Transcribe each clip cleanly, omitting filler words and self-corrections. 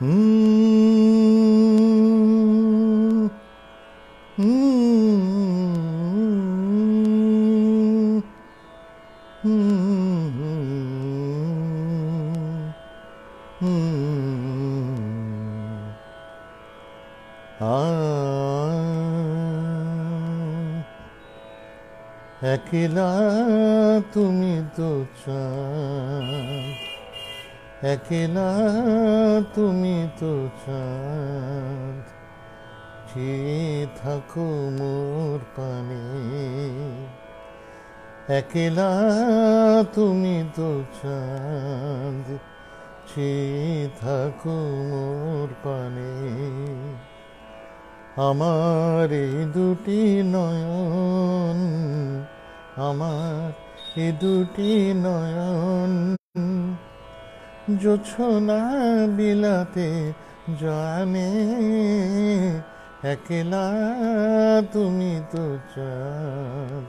হুম হুম একলা তুমি তো চাঁদ, একলা তুমি তো চাঁদ, চেয়ে থাকো মোর পানে। একলা তুমি তো চাঁদ, চেয়ে থাকো মোর পানে। আমার এই দুটি নয়ন, আমার এই দুটি নয়ন, জোছনা বিলাতে জানে। একলা তুমি তো চাঁদ,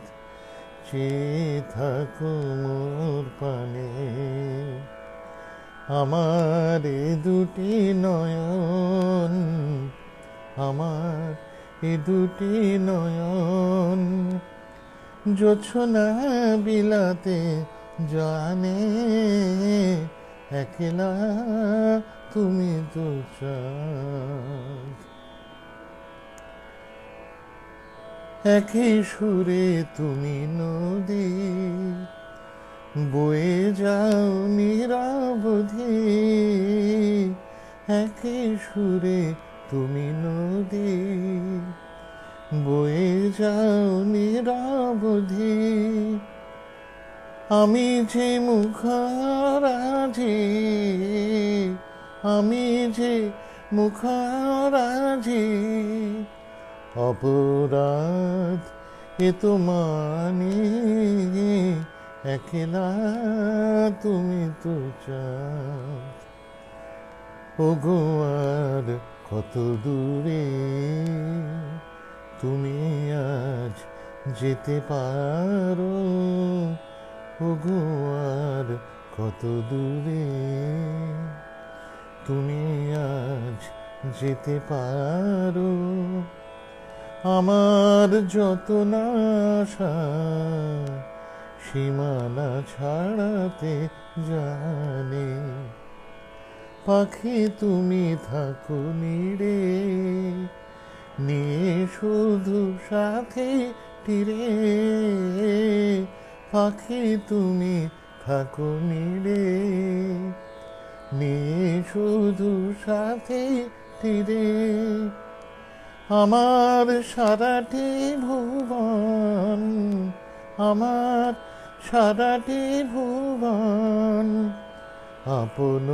চেয়ে থাকো মোর পানে। আমার এই দুটি নয়ন, আমার এই দুটি নয়ন, জোছনা বিলাতে জানে। একলা তুমি তো চাঁদ। একই সুরে তুমি নদী, বয়ে যাও নিরবধি। একই সুরে তুমি নদী, বয়ে যাও নিরবধি। আমি যে মুখারাজি, আমি যে মুখারাজি, অপরাধ এ তো মানি। একলা তুমি তো চাঁদ, ওগো আর কত দূরে তুমি আজ যেতে পারো। ওগো আর কত দূরে তুমি আজ যেতে পারো। আমার যত না আশা সীমানা ছাড়াতে জানে। পাখি তুমি থাকো নিড়ে, নিয়ে শুধু সাথে তীরে। পাখি তুমি থাকো নিড়ে, নিয়ে শুধু সাথে তীরে। আমার সারাটি ভুবন, আমার সারাটি ভুবন, আপন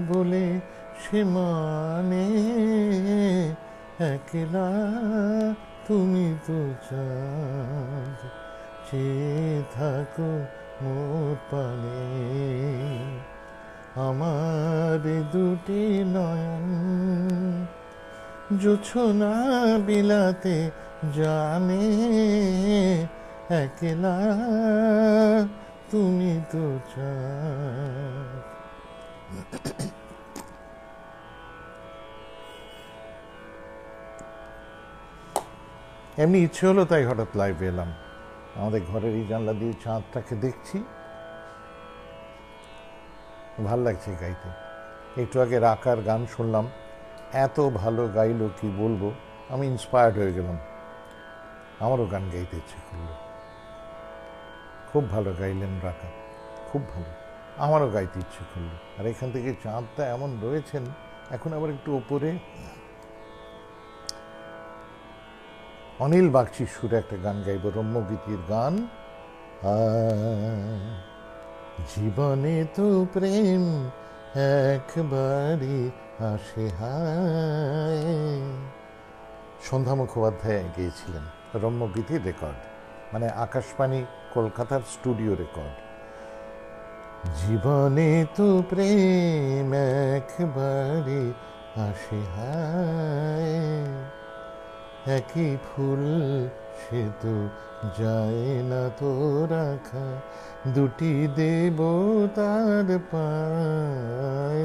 বলে সে মানে। একলা তুমি তো চাঁদ, চেয়ে থাকো মোর পানে। আমার দুটি নয়ন, জোছনা বিলাতে জানে। একলা তুমি তো চাঁদ। এমনি ইচ্ছে হলো তাই হঠাৎ লাইভে এলাম। আমাদের ঘরের এই জানলা দিয়ে চাঁদটাকে দেখছি, ভাল লাগছে গাইতে। একটু আগে রাকার গান শুনলাম, এত ভালো গাইলো কি বলবো। আমি ইন্সপায়ার্ড হয়ে গেলাম, আমারও গান গাইতে ইচ্ছে করলো। খুব ভালো গাইলেন রাকা, খুব ভালো, আমারও গাইতে ইচ্ছে করলো। আর এখান থেকে চাঁদটা এমন রয়েছেন, এখন আবার একটু ওপরে অনিল বাগচির সুরে একটা গান গাইব, রম্যগীতির গান। জীবনে তো প্রেম একবারই আসে হায়। সন্ধ্যা মুখোপাধ্যায় গিয়েছিলেন, রম্যগীতির রেকর্ড, মানে আকাশবাণী কলকাতার স্টুডিও রেকর্ড। জীবনে তো প্রেম একবারই আসে হায়, একই ফুল সে তো যায় না তো রাখা, দুটি দেবতার পায়ে।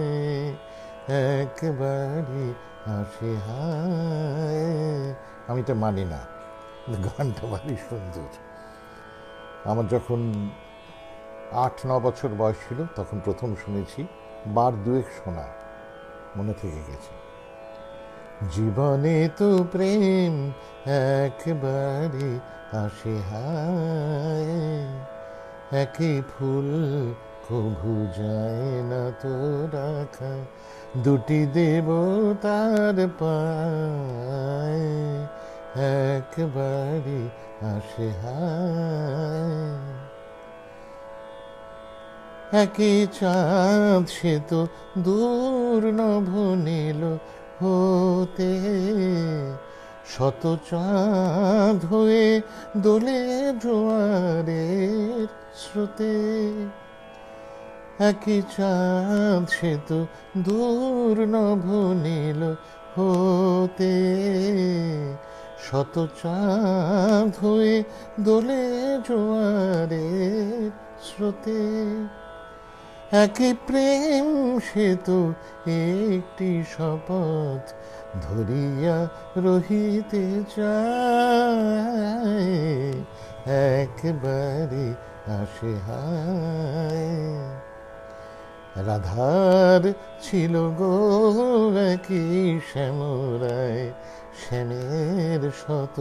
একবারই আসে হায়। আমি তো মানি না, গানটা ভারী সুন্দর। আমার যখন 8-9 বছর বয়স ছিল তখন প্রথম শুনেছি, বার দুয়েক শোনা, মনে থেকে গেছে। জীবনে তো প্রেম একবারই আসে হায়, একই ফুল কভু যায় না তো রাখা, দুটি দেবতার পায় একবারই আসে হায়। একই চাঁদ সে তো দূর নভ নীল হতে, শত চাঁদ হয়ে দোলে জোয়ারের স্রোতে। একই চাঁদ সে তো দূর নভ নীল হতে, শত চাঁদ হয়ে দোলে জোয়ারের স্রোতে। একই প্রেম সে তো একটি শপথ ধরিয়া রহিতে চায়, একবারে আসে হায়। রাধার ছিল গো একই শ্যামরায়, শ্যামের শত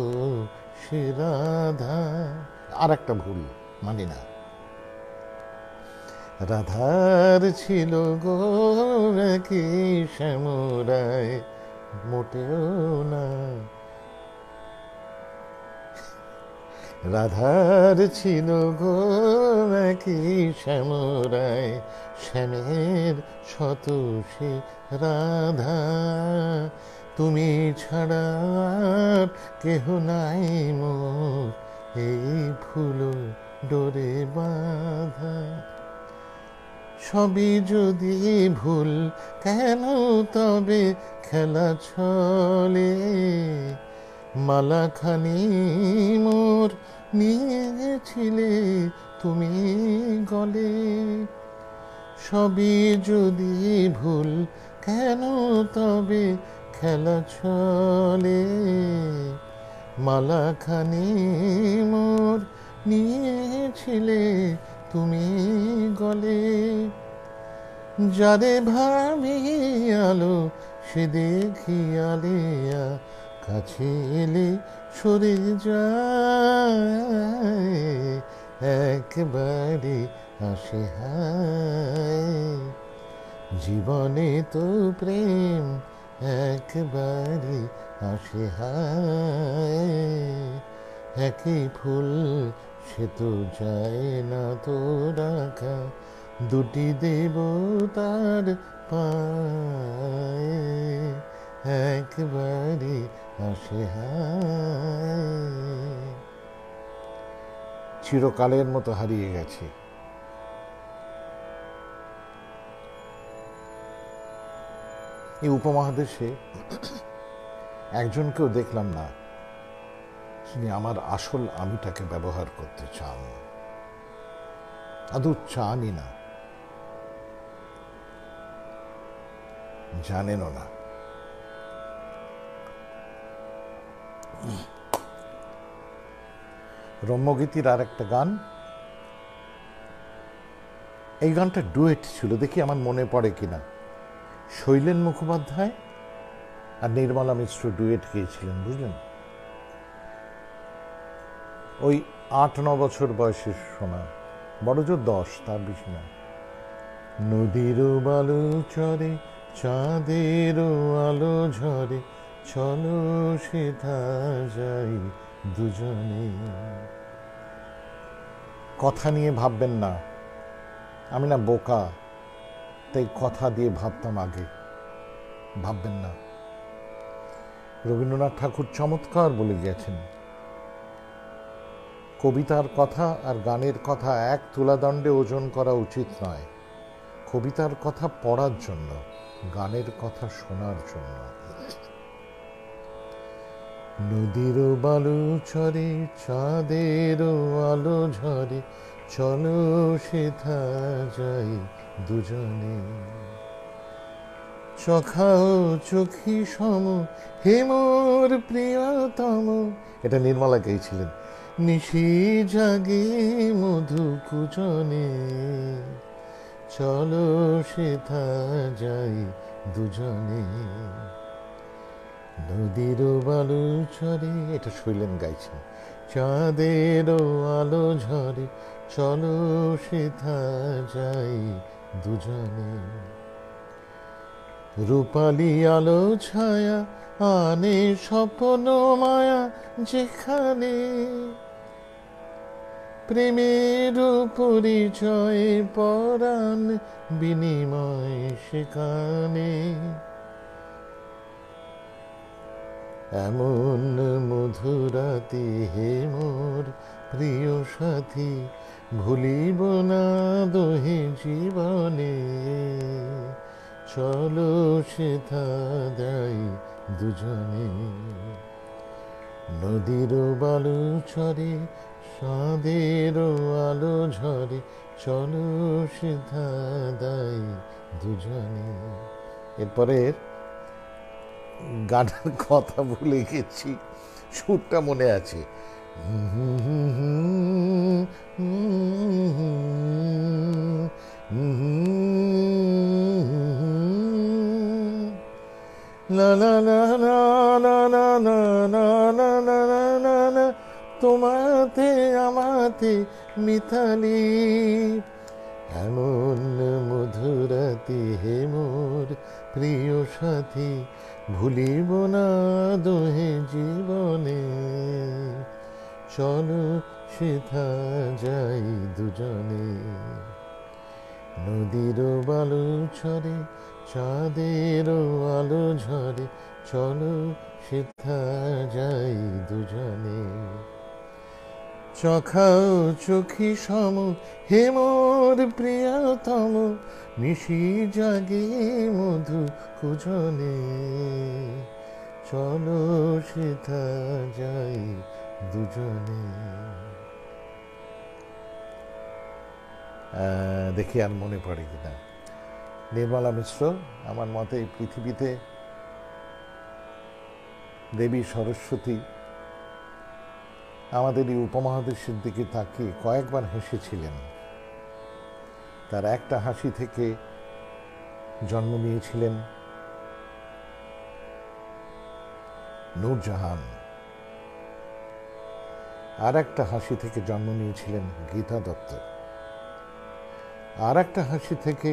সে রাধা। আর একটা ভুল, মানি না। রাধার ছিল গো একই শ্যামরায়, মোটেও না। রাধার ছিল গো একই শ্যামরায়, শ্যামের শত সে রাধা। তুমি ছাড়া কেহ নাই মোর, এই ফুল ডোরে বাঁধা। সবই যদি ভুল কেন তবে খেলা ছলে, মালাখানি মোর নিয়েছিলে তুমি গলে। সবই যদি ভুল কেন তবে খেলা ছলে, মালাখানি মোর নিয়েছিলে তুমি গলে। যারে ভাবি আলো সে দেখি আলেয়া, কাছে এলে সরে যায়, একবারে আসে হায়। জীবনে তো প্রেম একবারে আসে হায়, একই ফুল সে তো যায় না তো রাখা, দুটি দেবতার পায় একবারে আসে হায়। চিরকালের মতো হারিয়ে গেছে। এই উপমহাদেশে একজনকেও দেখলাম না যিনি আমার আসল আমিটাকে ব্যবহার করতে চান, আদৌ চানই না, জানেনও না। রম্যগীতির আর একটা গান, এই গানটা ডুয়েট ছিল, দেখি আমার মনে পড়ে কিনা। শৈলেন মুখোপাধ্যায় আর নির্মলা মিশ্র ডুয়েট গিয়েছিলেন, বুঝলেন। ওই 8-9 বছর বয়সের শোনা, বড় জোর 10, তার বেশি না। নদীর বালু চরে চাঁদের আলো ঝরে, চলো সেথা যাই দুজনে। কথা নিয়ে ভাববেন না, আমি না বোকা, তাই কথা দিয়ে ভাবতাম আগে, ভাববেন না। রবীন্দ্রনাথ ঠাকুর চমৎকার বলে গেছেন, কবিতার কথা আর গানের কথা এক তুলাদণ্ডে ওজন করা উচিত নয়। কবিতার কথা পড়ার জন্য, গানের কথা শোনার জন্য। নদীর বালু চরে চাঁদের আলো ঝরে, চলো সেথা যাই দুজনে। চখাও চোখি সম হে মোর প্রিয়তম, এটা নির্মলা গেয়েছিলেন। নিশি জাগে মধু কুজনে, চলো সেথা যাই দুজনে। নদীর বালু ঝরে, এটা শৈলেন গাইছেন। চাঁদের আলো ঝরে, চলো সেথা যাই দুজনে। রূপালি আলো ছায়া আনে স্বপ্ন মায়া, যেখানে প্রেমের পরিচয় পরাণ বিনিময় সেখানে। এমন মধুরাতে হে মোর প্রিয় সাথী, ভুলিব না দোহে জীবনে, চলো সেথা যাই দুজনে। নদীর বালু ঝরে, চাঁদের আলো ঝরে, চলো সেথা যাই দুজনে। এরপরের গানের কথা ভুলে গেছি, সুরটা মনে আছে। না না না না না না না না না না না না না, তোমাতে আমাতে মিতালি। এমন মধুরাতে হে মোর প্রিয় সাথী, ভুলিব না দোহে জীবনে, চলো সেথা যাই দুজনে। নদীর বালু ঝরে, চাঁদের আলো ঝরে, চলো সেথা যাই দুজনে। চখাও চোখি সম হে মোর প্রিয়তম, নিশি জাগে মধু কুজনে, চলো সেথা যাই দুজনে। দেখি আর মনে পড়ে কিনা। নির্মলা মিশ্র, আমার মতে এই পৃথিবীতে দেবী সরস্বতী আমাদের এই উপমহাদেশের দিকে তাকিয়ে কয়েকবার হেসেছিলেন। তার একটা হাসি থেকে জন্ম নিয়েছিলেন নূরজাহান, আর একটা হাসি থেকে জন্ম নিয়েছিলেন গীতা দত্ত, আর একটা হাসি থেকে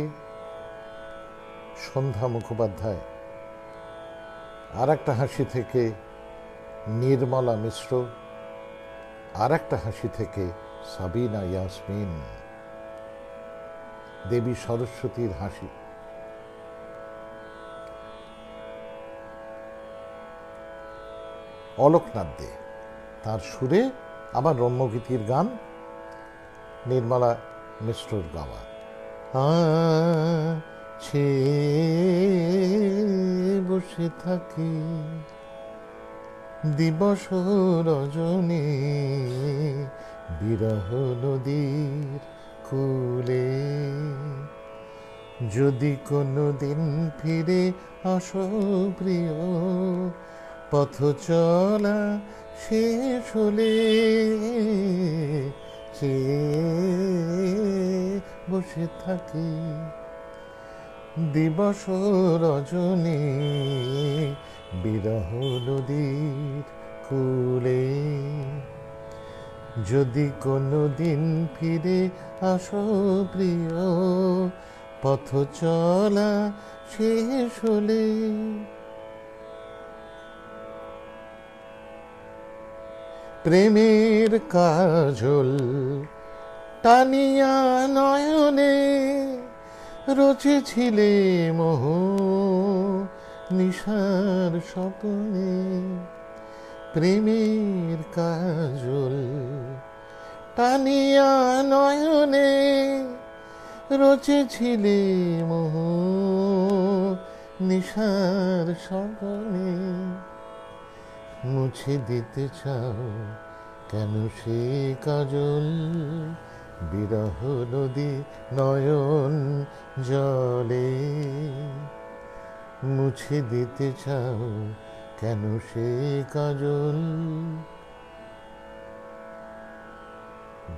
সন্ধ্যা মুখোপাধ্যায়, আর একটা হাসি থেকে নির্মলা মিশ্র, আর একটা হাসি থেকে সাবিনা ইয়াসমিন। দেবী সরস্বতীর হাসি। অলোকনাথ দে, তার সুরে আবার রম্যগীতির গান, নির্মলা মিশ্রর গাওয়া। আছে বসে থাকি দিবস রজনী, বিরহ নদীর কূলে, যদি কোনো দিন ফিরে আসো প্রিয়, পথ চলা শেষ হলে, বসে থাকি দিবস রজনী, বিরহ নদীর কূলে, যদি কোনো দিন ফিরে আসো প্রিয়, পথ চলা শেষ হলে। প্রেমের কাজল টানিয়া নয়নে, রচেছিলে মোহ নিশার স্বপ্নে। প্রেমের কাজল টানিয়া নয়নে, রচেছিলে মোহ নিশার স্বপ্নে। মুছে দিতে চাও কেন সে কাজল, বিরহ নদী নয়ন জলে। মুছে দিতে চাও কেন সে কাজল,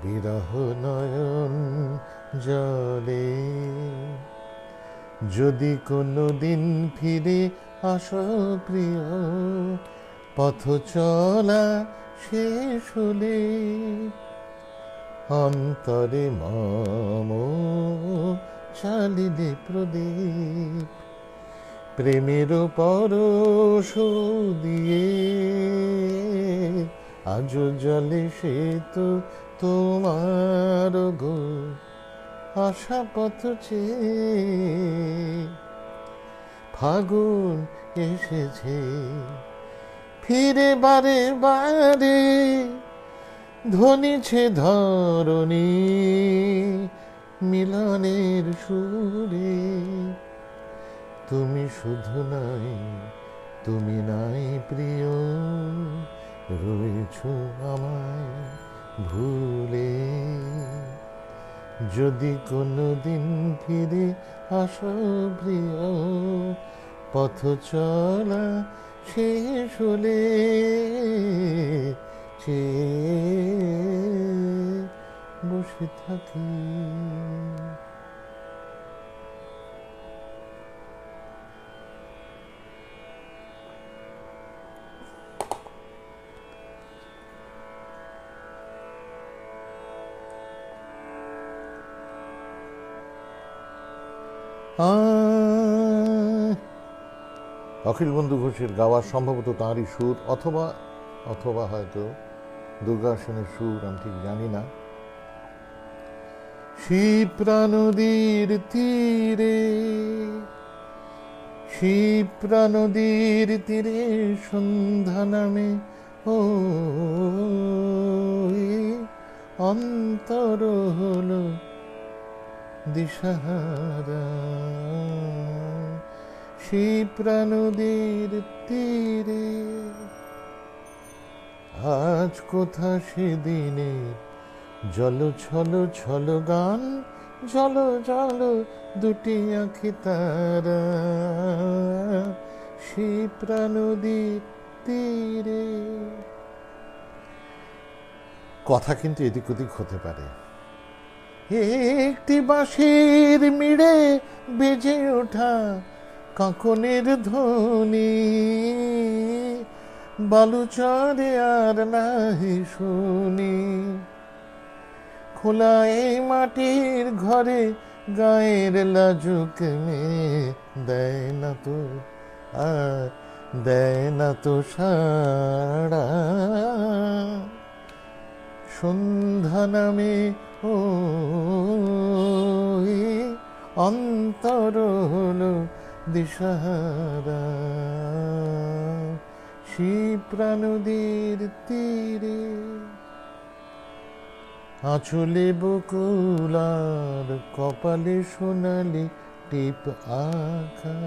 বিরহ নয়ন জলে। যদি কোনো দিন ফিরে আসো প্রিয়, পথ চলা শেষ হলে, অন্তরে মম চালিলে প্রদীপ, প্রেমের পরশ দিয়ে আজ জলে সে তো তোমার গো আশা পথ চেয়ে। ফাগুন এসেছে ফিরে বারে বারে, ধ্বনিছে ধরণী মিলনের সুরে। তুমি শুধু নাই, তুমি নাই প্রিয়, রয়েছ আমায় ভুলে। যদি কোনো দিন ফিরে আসো প্রিয়, পথ চলা শেষ হলে, বসে থাকি। অখিল বন্ধু ঘোষের গাওয়ার, সম্ভবত তাঁরই সুর, অথবা হয়তো দুর্গা সেনের সুর, আমি ঠিক জানি না। শিপ্রা নদীর তীরে, শিপ্রা নদীর তীরে সন্ধ্যা নামে ও অন্তর হলো দিশাহারা। শিপ্রা নদীর তীরে আজ কোথা সেদিনে জল ছল ছল গান, জল জল দুটি আঁখি তারা। শিপ্রা নদীর তীরে। কথা কিন্তু এদিক ওদিক হতে পারে। একটি বাঁশির মিড়ে বেজে ওঠা কাঁকনের ধ্বনি, বালুচরে আর নাহি শুনি। খোলা এই মাটির ঘরে গায়ের লাজুক মেয়ে দেয় না তো, আর দেয় না তো সাড়া। সন্ধ্যা নামে ও অন্তর হলো দিশাহারা। শিপ্রা নদীর তীরে আঁচলে বকুলার, কপালে সোনালি টিপ আঁকা।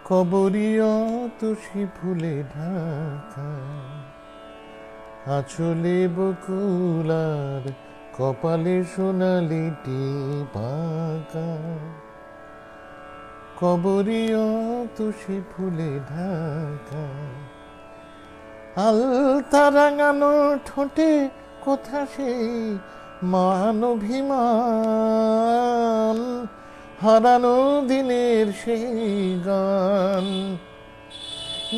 কবরীয় তুষি ফুলে ঢাকা। আঁচলে বকুলার, কপালে সোনালি টিপ আঁকা। কবরীয় তুষি ফুলে ঢাকা। আলতা রাঙানো ঠোঁটে কোথা সেই মান অভিমান, হারানো দিনের সেই গান।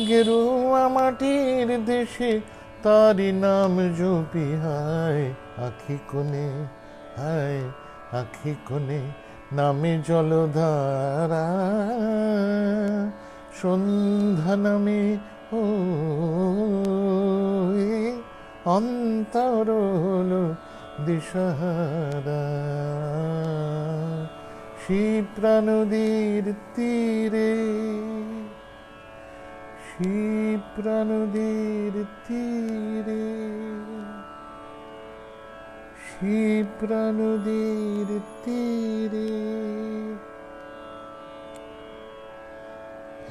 গেরুয়া মাটির দেশে তারি নাম জপি, হায় আখি কোণে, হায় আখি কোণে নামে জলধারা। সন্ধ্যা নামে ও অন্তর হলো দিশাহারা। শিপ্রা নদীর তীরে, শিপ্রা নদীর তীরে, শিপ্রা নদীর তীরে।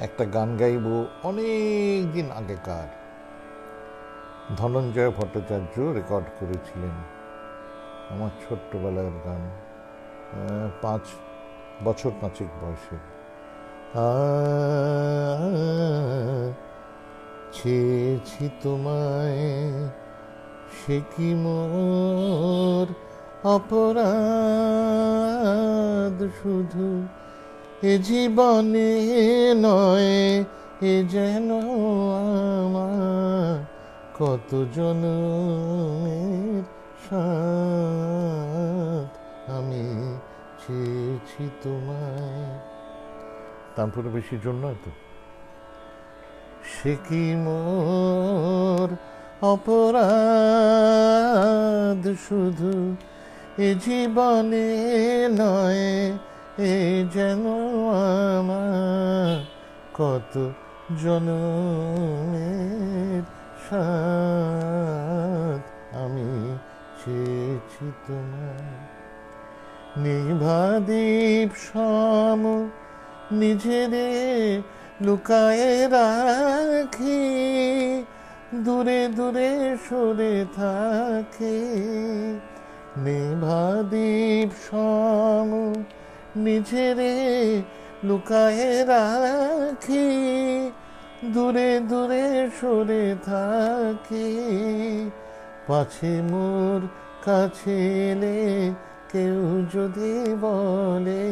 একটা গান গাইব অনেক দিন আগেকার, ধনঞ্জয় ভট্টাচার্য রেকর্ড করেছিলেন। আমার ছোট্টবেলার গান, 5 বছর 5 বয়সে। চেয়েছি তোমায়, সে কি মোর অপরাধ শুধু, এ জীবনে নয়, এ যেন আমার কত জন্মের সাথ আমি চেয়েছি তোমায়। তারপরে বেশি জন্য তো, সে কি মোর অপরাধ শুধু, এ জীবনে নয়, এ যেন আমার কত জন্মের সাথ আমি চেয়েছি তোমায়। নিভাদীপ সম নিজেরে লুকায়ে রাখি, দূরে দূরে সরে থাকি। নিভাদীপ সম নিজেরে লুকায়ে রাখি, দূরে দূরে সরে থাকি। পাছে মোর কাছে এলে কেউ যদি বলে,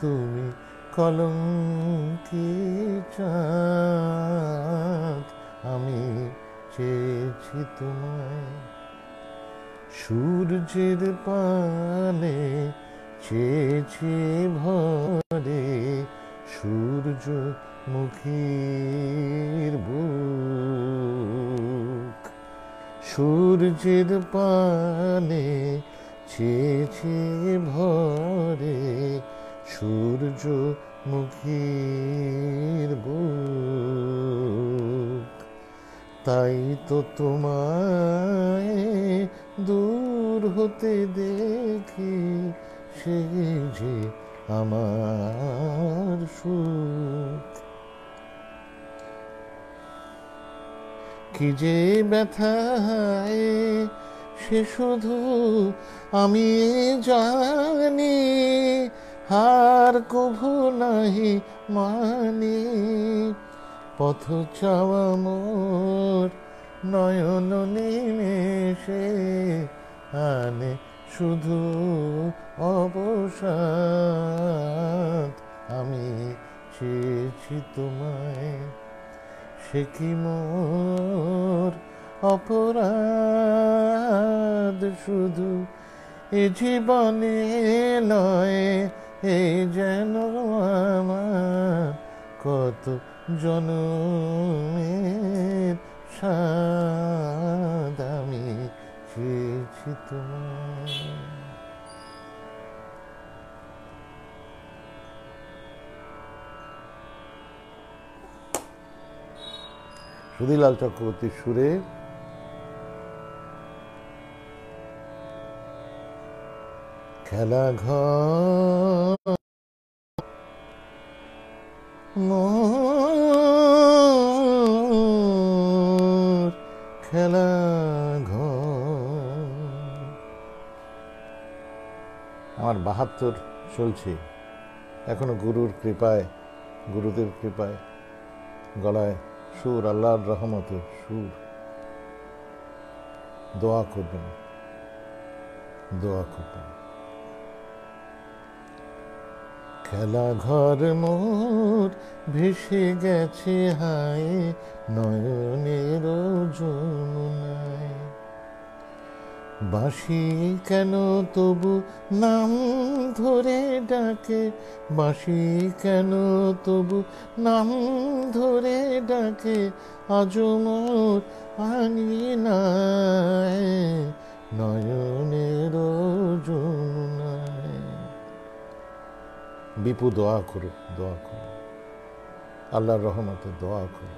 তুমি কলঙ্কি চাঁদ আমি চেয়েছি তোমায়। সূর্যের পানে চেয়েছি ভরে, সূর্যমুখীর বুক। সূর্যের পানে চেয়েছি ভরে, সূর্যমুখীর বুক। তাই তো তোমায় দূর হতে দেখি, সেই যে আমার সুখ। কি যে ব্যথায় সে শুধু আমি জানি, হার কভু নাহি মানি। পথ চাওয়া মোর নয়ন নিমেষে আনে শুধু অবসাদ আমি চেয়েছি তোমায়। সে কি মোর অপরাধ শুধু, এ জীবনে নয়, এ যেন আমার কত জন্মের সাধ আমি চেয়েছি তোমায়। সুধীলাল চক্রবর্তীর সুরে খেলাঘর মোর খেলাঘর। আমার ৭২ চলছে এখনো, গুরুর কৃপায়, গুরুদেব কৃপায় গলায় সুর, আল্লাহর রহমতের সুর। দোয়া করবেন, দোয়া করবেন। খেলাঘর মোর ভেসে গেছে হায় নয়নের যমুনায়। বাঁশি কেন তবু নাম ধরে ডাকে, বাঁশি কেন তবু নাম ধরে ডাকে, আজ মোর আঙিনায় নয়নের যমুনায়। বিপু দোয়া করো, দোয়া করো, আল্লাহর রহমতে দোয়া করো।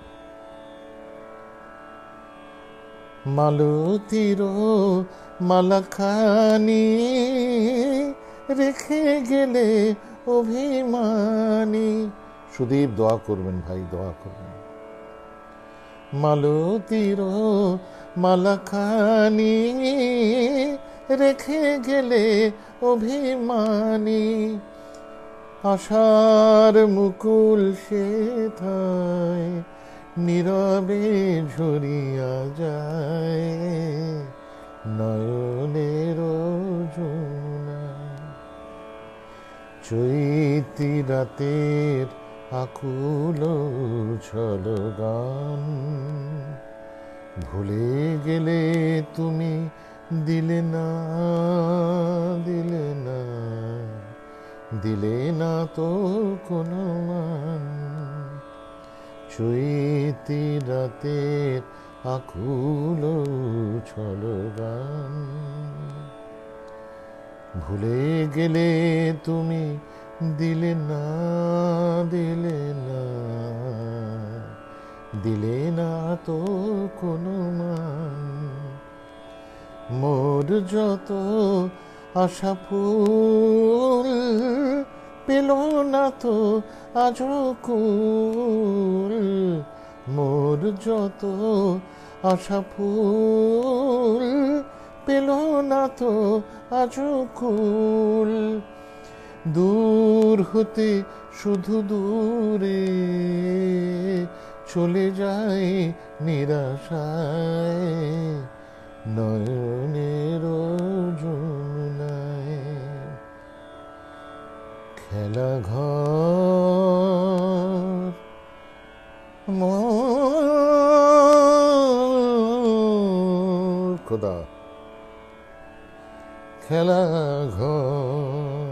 মালতীর মালাখানি রেখে গেলে অভিমানী। সুদীপ দোয়া করবেন ভাই, দোয়া করবেন। মালতীর মালাখানি রেখে গেলে অভিমানী, আশার মুকুল সেথায় নীরবে ঝরিয়া যায় নয়নের যমুনায়। চৈতি রাতের আকুল ছল গান ভুলে গেলে তুমি, দিলে না দিলে না দিলে না তো কোনো মান। চৈতি রাতের আকুল ছল গান ভুলে গেলে তুমি, দিলে না দিলে না দিলে না তো কোনো মান। মোর যত আশা ফুল পেল না তো আজও কুল। মোর যত আশা ফুল পেল না তো আজও কুল। দূর হতে শুধু দূরে চলে যায় নিরাশায় নয়নের যমুনায়। খেলা ঘর খোদা খেলা ঘর।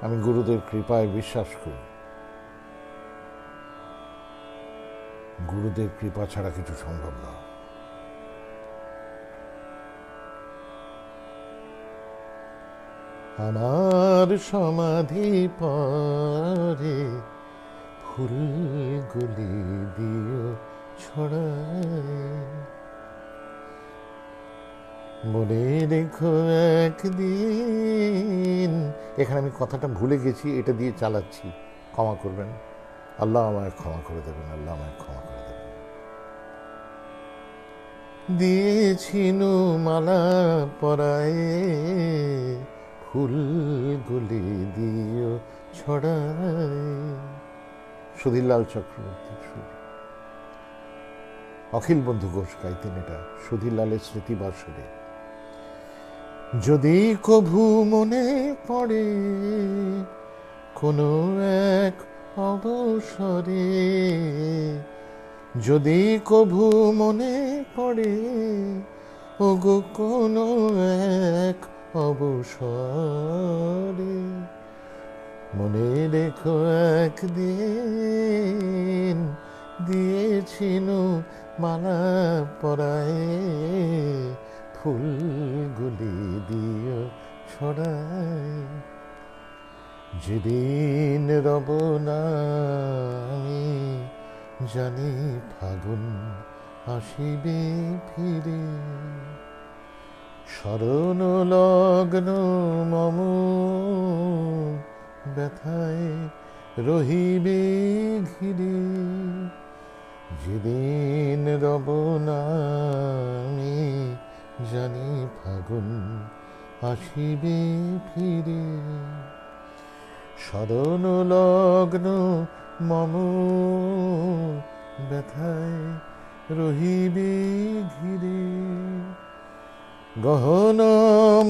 আমি গুরুদেব কৃপায় বিশ্বাস করি। গুরুদেব কৃপা ছাড়া কিছু সম্ভব না। আমার সমাধি পরে ফুলগুলি দিও ছড়ায়। মনে রেখো একদিন, এখানে আমি কথাটা ভুলে গেছি, এটা দিয়ে চালাচ্ছি, ক্ষমা করবেন। আল্লাহ আমায় ক্ষমা করে দেবেন, আল্লাহ আমায় ক্ষমা করে দেবেন। দিয়েছিনু মালা পরায় ফুলগুলি দিও ছড়ায়। সুধীরলাল চক্রবর্তীর সুর। অখিল বন্ধু ঘোষ গাইতেন এটা সুধীরলালের স্মৃতিবাসরে। যদি কভু মনে পড়ে কোনো এক অবসরে, যদি কভু মনে পড়ে ওগো কোনো এক অবসরে, মনে রেখো একদিন দিয়েছিনু মালা পরায় ফুলগুলি দিও ছড়ায়। যেদিন রব না আমি জানি ফাগুন আসিবে ফিরে, শরণ লগ্ন মম ব্যথায় রহিবে ঘিরে। যেদিন রব না আমি জানি ফাগুন আসিবে ফিরে, শরণ লগ্ন মম ব্যথায় রহিবে ঘিরে। গহন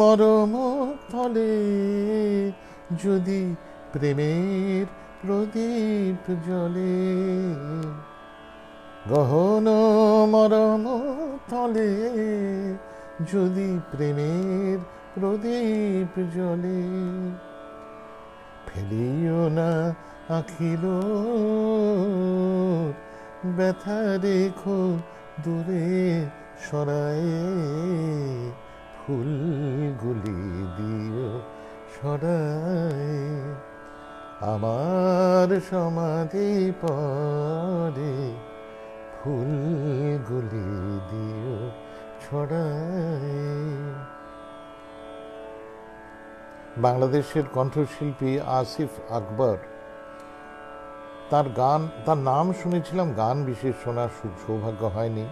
মরম তলে যদি প্রেমের প্রদীপ জ্বলে, গহন মরম তলে যদি প্রেমের প্রদীপ জ্বলে, ফেলিও না আখিল ব্যথা রেখো দূরে সরায়, ফুলগুলি দিও সরায়। আমার সমাধি পরে ফুলগুলি দিও ছড়ায়। বাংলাদেশের কণ্ঠশিল্পী আসিফ আকবর, তার গান, তার নাম শুনেছিলাম, গান বিশেষ শোনার সৌভাগ্য হয়নি।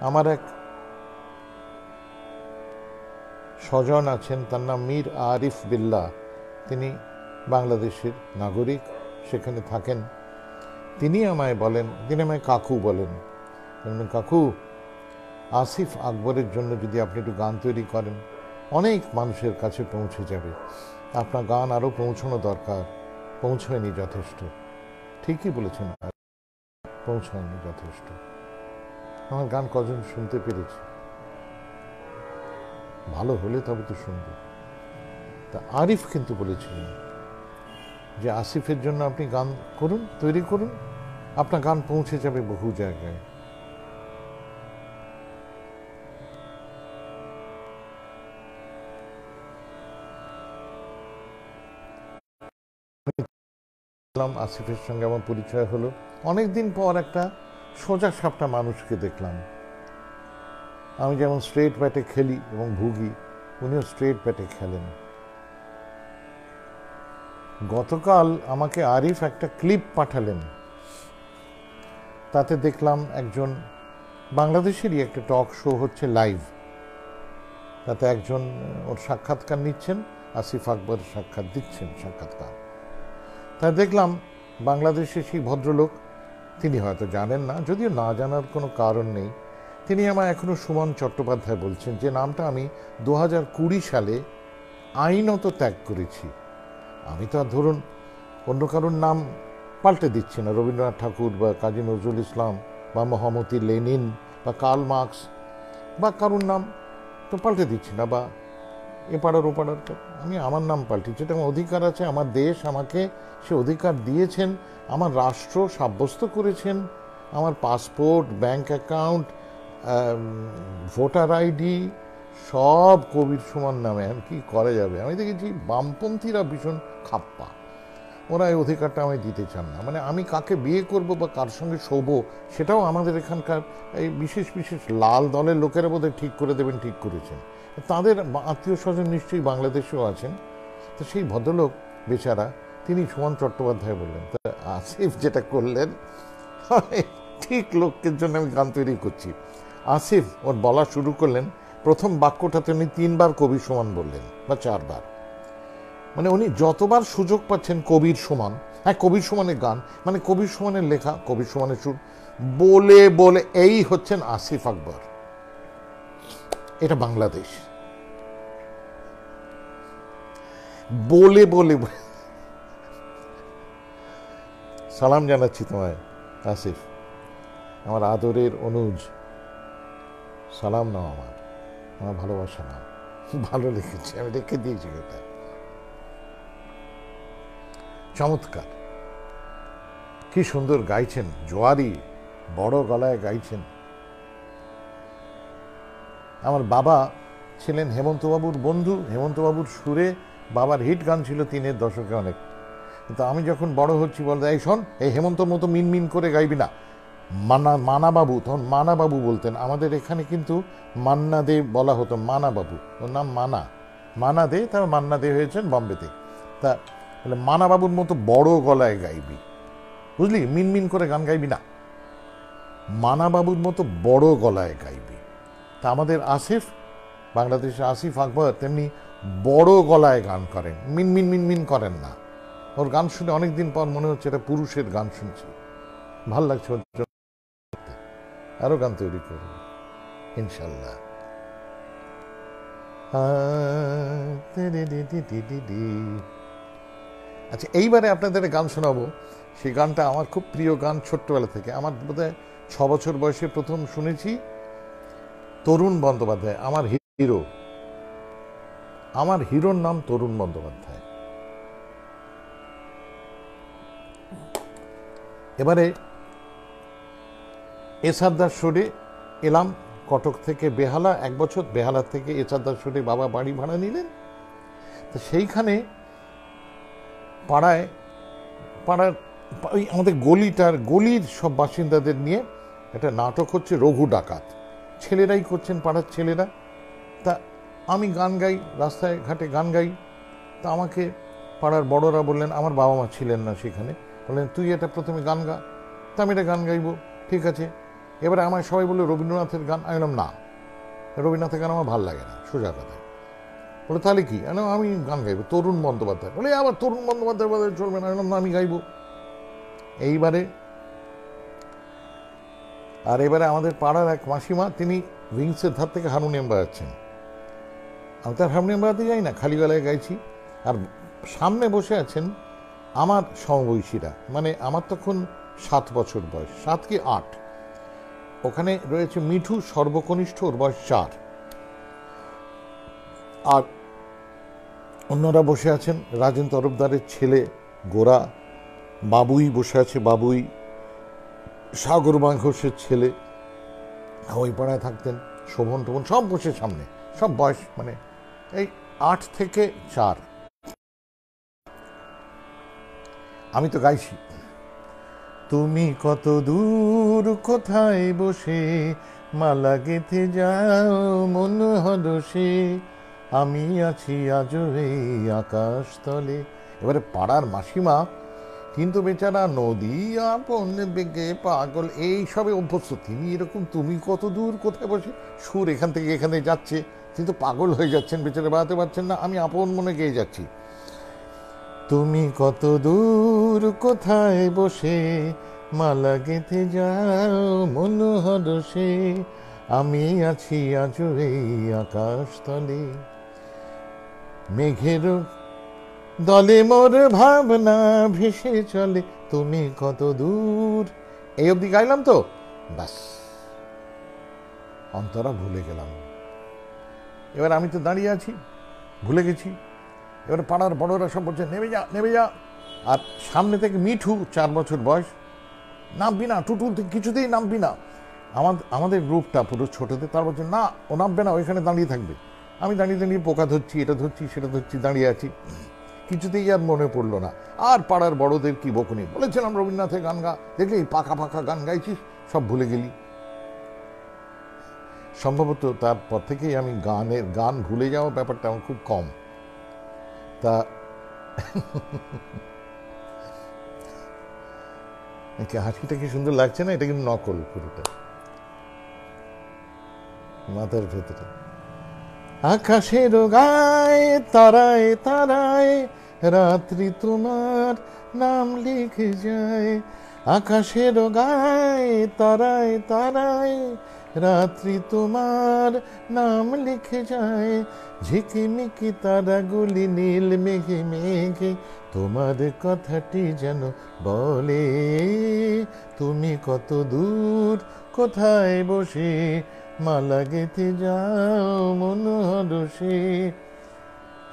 আমার এক স্বজন আছেন, তার নাম মীর আরিফ বিল্লাহ, তিনি বাংলাদেশের নাগরিক, সেখানে থাকেন। তিনি আমায় বলেন, তিনি আমায় কাকু বলেন, কাকু আসিফ আকবরের জন্য যদি আপনি একটু গান তৈরি করেন অনেক মানুষের কাছে পৌঁছে যাবে, আপনার গান আরও পৌঁছানো দরকার, পৌঁছয়নি যথেষ্ট। ঠিকই বলেছেন, পৌঁছায়নি যথেষ্ট। আমার গান কজন শুনতে পেরেছে? ভালো হলে তবে তো শুনবে। তা আরিফ কিন্তু বলেছিলেন যে আসিফের জন্য আপনি গান করুন, তৈরি করুন, আপনার গান পৌঁছে যাবে বহু জায়গায়। আসিফের সঙ্গে আমার পরিচয় হলো অনেকদিন পর। একটা সোজা সাপটা মানুষকে দেখলাম। আমি যেমন স্ট্রেট ব্যাটে খেলি এবং ভুগি, উনিও স্ট্রেট ব্যাটে খেলেন। গতকাল আমাকে আরিফ একটা ক্লিপ পাঠালেন, তাতে দেখলাম একজন বাংলাদেশেরই একটা টক শো হচ্ছে লাইভ, তাতে একজন ওর সাক্ষাৎকার নিচ্ছেন, আসিফ আকবর সাক্ষাৎ দিচ্ছেন সাক্ষাৎকার। তাই দেখলাম বাংলাদেশে সেই ভদ্রলোক, তিনি হয়তো জানেন না, যদিও না জানার কোনো কারণ নেই, তিনি আমায় এখনও সুমন চট্টোপাধ্যায় বলছেন, যে নামটা আমি 2020 সালে আইনত ত্যাগ করেছি। আমি তো আর ধরুন অন্য কারোর নাম পাল্টে দিচ্ছি না, রবীন্দ্রনাথ ঠাকুর বা কাজী নজরুল ইসলাম বা মহামতি লেনিন বা কার্ল মার্কস বা কারোর নাম তো পাল্টে দিচ্ছি না, বা এপাড়ার ওপাড়ার। আমি আমার নাম পাল্টেছি, এটা আমার অধিকার আছে। আমার দেশ আমাকে সে অধিকার দিয়েছেন, আমার রাষ্ট্র সাব্যস্ত করেছেন, আমার passport, bank account, voter ID সব কবির সুমন নামে। এখন কি করা যাবে? আমি দেখেছি বামপন্থীরা ভীষণ খাপ্পা, ওরা এই অধিকারটা আমায় দিতে চান না। মানে আমি কাকে বিয়ে করব বা কার সঙ্গে শোবো সেটাও আমাদের এখানকার এই বিশেষ বিশেষ লাল দলের লোকেরা বোধহয় ঠিক করে দেবেন, ঠিক করেছেন। তাদের আত্মীয় স্বজন নিশ্চয়ই বাংলাদেশেও আছেন। তো সেই ভদ্রলোক বেচারা, তিনি সুমন চট্টোপাধ্যায় বললেন, তা আসিফ যেটা করলেন, ঠিক লোকের জন্য আমি গান তৈরি করছি। আসিফ ওর বলা শুরু করলেন, প্রথম বাক্যটাতে উনি 3 বার কবির সমান বললেন বা 4 বার। মানে উনি যতবার সুযোগ পাচ্ছেন কবির সমান, হ্যাঁ কবির সমানের গান, মানে কবির সমানের লেখা, কবির সমানের সুর, বলে বলে এই হচ্ছেন আসিফ আকবর। এটা বাংলাদেশ। বলে বলে সালাম জানাচ্ছি তোমায় আসিফ, আমার আদরের অনুজ, সালাম নাও, আমার ভালোবাসা নাও। ভালো লিখেছি, আমি রেখে দিয়েছি কথা। চমৎকার, কি সুন্দর গাইছেন, জোয়ারি বড় গলায় গাইছেন। আমার বাবা ছিলেন হেমন্তবাবুর বন্ধু, হেমন্তবাবুর সুরে বাবার হিট গান ছিল 3-এর দশকে অনেক। কিন্তু আমি যখন বড় হচ্ছি বলতে, এই শোন, এই হেমন্তর মতো মিনমিন করে গাইবি না, মানা বাবু, তখন মানা বাবু বলতেন। আমাদের এখানে কিন্তু মান্না দে বলা হতো, মানা বাবু, ওর নাম মানা দে, তার মান্না দে হয়েছেন বম্বেতে। তা বলে মানা বাবুর মতো বড় গলায় গাইবি, বুঝলি, মিনমিন করে গান গাইবি না, মানা বাবুর মতো বড় গলায় গাইবি। তা আমাদের আসিফ, বাংলাদেশের আসিফ আকবর তেমনি বড় গলায় গান করেন, মিনমিন মিনমিন করেন না। ওর গান শুনে অনেকদিন পর মনে হচ্ছে এটা পুরুষের গান শুনছি, ভাল লাগছে। ওর জন্য আরো গান তৈরি করব ইনশাল্লাহ। আচ্ছা, এইবারে আপনাদের গান শোনাবো, সেই গানটা আমার খুব প্রিয় গান ছোট্টবেলা থেকে। আমার বোধহয় 6 বছর বয়সে প্রথম শুনেছি। তরুণ বন্দ্যোপাধ্যায় আমার হিরো, আমার হিরোর নাম তরুণ বন্দ্যোপাধ্যায়। এবারে এসারদার সুরে এলাম কটক থেকে বেহালা, 1 বছর বেহালা থেকে এসারদার সুরে বাবা বাড়ি ভাড়া নিলেন। তো সেইখানে পাড়ার ওই আমাদের গলির সব বাসিন্দাদের নিয়ে একটা নাটক হচ্ছে, রঘু ডাকাত, ছেলেরাই করছেন, পাড়ার ছেলেরা। তা আমি গান গাই, রাস্তায় ঘাটে গান গাই। তা আমাকে পাড়ার বড়রা বললেন, আমার বাবা মা ছিলেন না সেখানে, বললেন তুই এটা প্রথমে গান গা। তা আমি এটা গান গাইবো, ঠিক আছে। এবারে আমায় সবাই বললো রবীন্দ্রনাথের গান। আমি বললাম না, রবীন্দ্রনাথের গান আমার ভাল লাগে না, সোজা কথা। বলে তাহলে কি? আমি গান গাইবো। তরুণ বন্দ্যোপাধ্যায়। বলে আবার তরুণ বন্দ্যোপাধ্যায় বাদে চলবে না। আমি গাইবো। এইবারে এবারে আমাদের পাড়ার এক মাসিমা, তিনি উইংসের ধার থেকে হারমোনিয়াম বাজাচ্ছেন। আমি তার হারমোনিয়াম বাজাতে যাই না, খালি গলায় গাইছি। আর সামনে বসে আছেন আমার সমবয়সীরা, মানে আমার তখন 7 বছর বয়স, 7 কি 8। ওখানে রয়েছে মিঠু, সর্বকনিষ্ঠ, ওর বয়স 4। আর অন্যরা বসে আছেন, রাজেন তরফদারের ছেলে গোরা, বাবুই বসে আছে, বাবুই, সাগর ঘোষের ছেলে ওই পাড়ায় থাকতেন, শোভন টোভন, সব বসে সামনে, সব বয়স মানে এই 8 থেকে 4। আমি তো গাইছি, তুমি কত দূর কোথায় বসে মালা গেঁথে যাও মন হদসে, আমি আছি আজও এই আকাশ তলে। এবারে পাড়ার মাসিমা কিন্তু বেচারা নদী আপন বেগে পাগল এইসবে অভ্যস্ত। তিনি এরকম তুমি কত দূর কোথায় বসে, সুর এখান থেকে এখানে যাচ্ছে, কিন্তু পাগল হয়ে যাচ্ছেন, বেচারা বাড়াতে পারছেন না। আমি আপন মনে গেয়ে যাচ্ছি, তুমি কত দূর কোথায় বসে মালা গেঁথে যাও মন হদসে, আমি আছি আজও এই আকাশ তলে। মেঘের দলে মোর ভাবনা ভেসে চলে, তুমি কত দূর। এই অবধি গাইলাম তো, ব্যাস অন্তরা ভুলে গেলাম। এবার আমি তো দাঁড়িয়ে আছি, ভুলে গেছি। এবার পাড়ার বড়রা সব বলছে নেমে যা, নেমে যা। আর সামনে থেকে মিঠু, 4 বছর বয়স, নামবি না, টুটুল কিছুতেই নামবি না। আমাদের গ্রুপটা পুরো ছোটদের, তার বলছে না ও নামবে না, ওইখানে দাঁড়িয়ে থাকবে। আমি দাঁড়িয়ে দাঁড়িয়ে পোকা ধরছি, এটা ধরছি সেটা ধরছি, দাঁড়িয়ে আছি, কিছুতেই আর মনে পড়লো না। আর পাড়ার বড়দের কি বকুনি, বলেছিলাম রবীন্দ্রনাথের গান গা, দেখলি পাকা পাকা গান গাইছিস, সব ভুলে গেলি। সম্ভবত তারপর থেকেই আমি গান ভুলে যাওয়ার ব্যাপারটা আমার খুব কম। তা হাসিটা কি সুন্দর লাগছে না? এটা কিন্তু নকল, পুরোটা মাথার ভেতরে। আকাশের গায়ে তারায় তারায় রাত্রি তোমার নাম লিখে যায়, আকাশের গায়ে তারায় তারায় রাত্রি তোমার নাম লিখে যায়, ঝিকিমিকি তারাগুলি নীল মেঘে মেঘে তোমার কথাটি যেন বলে, তুমি কত দূর কোথায় বসে মালা গেঁথে যাও মন হদসে,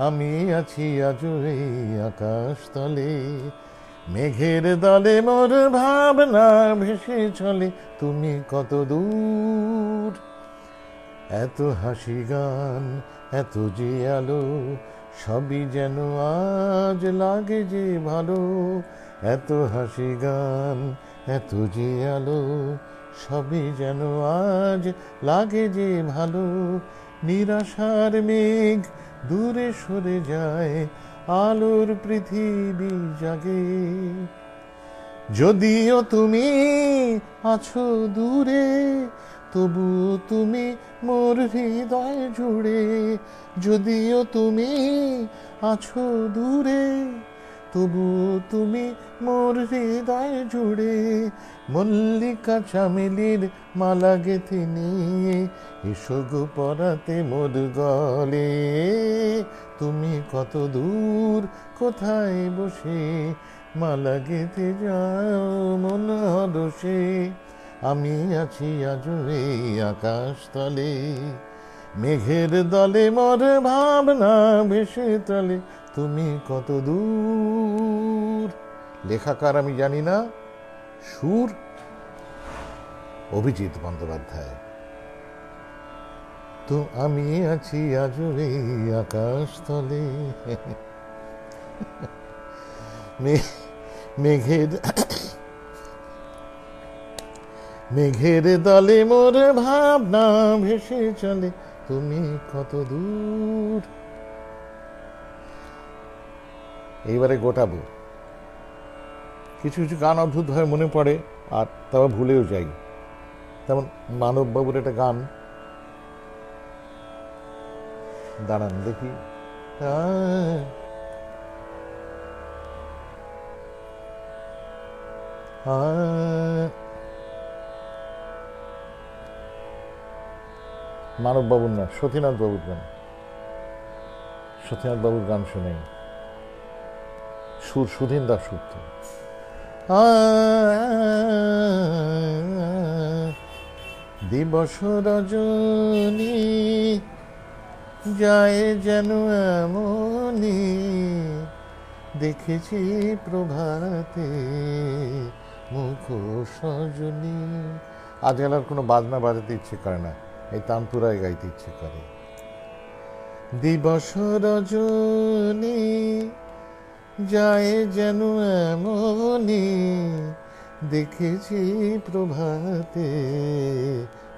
আমি আছি আজও এই আকাশ তলে। মেঘের দলে মোর ভাবনা ভেসে চলে, তুমি কত দূর। এত হাসি গান এত যে আলো, সবই যেন আজ লাগে যে ভালো, এত হাসি গান এত যে আলো, সবই যেন আজ লাগে যে ভালো। নিরাশার মেঘ দূরে সরে যায়, আলোর পৃথিবী জাগে, যদিও তুমি আছো দূরে তবু তুমি মোর হৃদয় জুড়ে, যদিও তুমি আছো দূরে তবু তুমি মোর হৃদয় জুড়ে, মল্লিকা চামেলির মালা গেঁথে নিয়ে এসো গো পরাতে মোর গলে, তুমি কত দূর কোথায় বসে মালা গেঁথে যাও মন হদসে, আমি আছি আজও এই আকাশ তলে। মেঘের দলে মোর ভাবনা ভেসে তলে, তুমি কত দূর। লেখাকার আমি জানি না, সুর অভিজিৎ বন্দ্যোপাধ্যায়। তো আমি আছি আজও এই আকাশ তলে। মেঘের দলে মোর ভাবনা ভেসে চলে, তুমি কত দূর। এইবারে গোটাবো। কিছু কিছু গান অদ্ভুতভাবে মনে পড়ে, আর তারপর ভুলেও যাই। তেমন মানববাবুর একটা গান, দাঁড়ান দেখি, মানব বাবুর না, সতীনাথ বাবুর গান। সতীনাথ বাবুর গান শুনেই সুর সুধীন দাশগুপ্ত। দিবস রজনী যায় যেন এমনি, দেখেছি প্রভাতে মুখ সজনী। আজকাল আর কোনো বাজনা বাজাতে ইচ্ছে করে না, এই তানপুরায় গাইতে ইচ্ছে করে। দিবস রজনী যায় যেন এমনি, দেখেছি প্রভাতে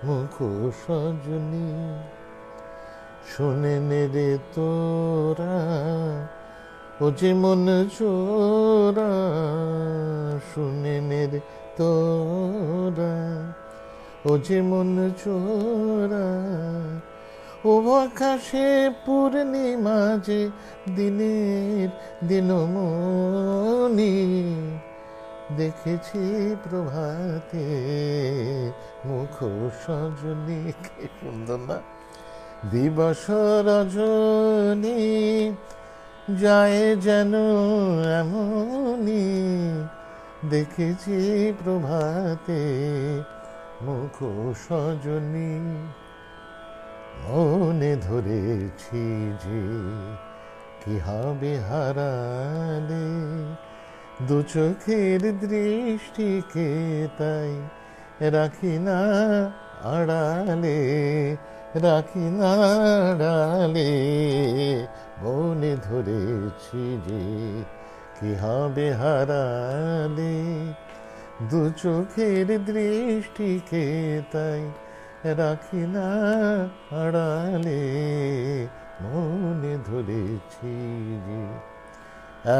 মুখ সজনী। শোনে রে তোরা ও যে মন চোরা, শুনে রে তোরা ও যে মন চোরা, ও আকাশে পূর্ণিমা যে দিনের দিনমণি, দেখেছি প্রভাতে মুখ সজনী। কি সুন্দর না? দিবস রজনী যায় যেন এমনি, দেখেছি প্রভাতে মুখ সজনী। মনে ধরেছি যে কি হবে হারালে, দু চোখের দৃষ্টিকে তাই রাখি না আড়ালে, রাখি না আড়ালে। মনে ধরেছি যে কি হবে হারালে, দু চোখের দৃষ্টিকে তাই রাখি না আড়ালে। মনে ধরেছি যে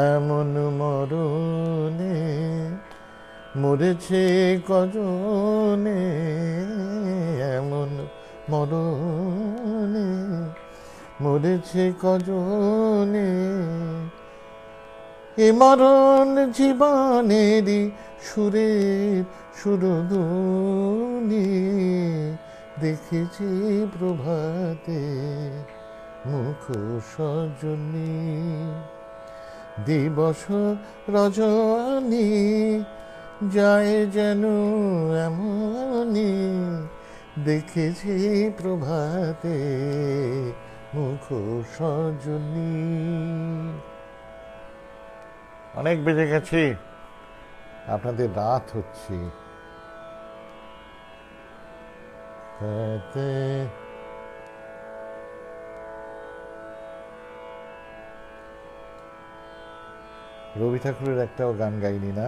এমন মরণে মরেছে কজনে, এমন মরণে মরেছে কজনে। এ মরণ জীবনেরই সুরের সুরধ্বনি, দেখেছি প্রভাতে মুখ সজনী। দিবস রজনী যায় যেন এমনি, দেখেছি প্রভাতে মুখ সজনী। অনেক বেজে গেছি, আপনাদের রাত হচ্ছে। রবি ঠাকুরের একটাও গান গাইনি না?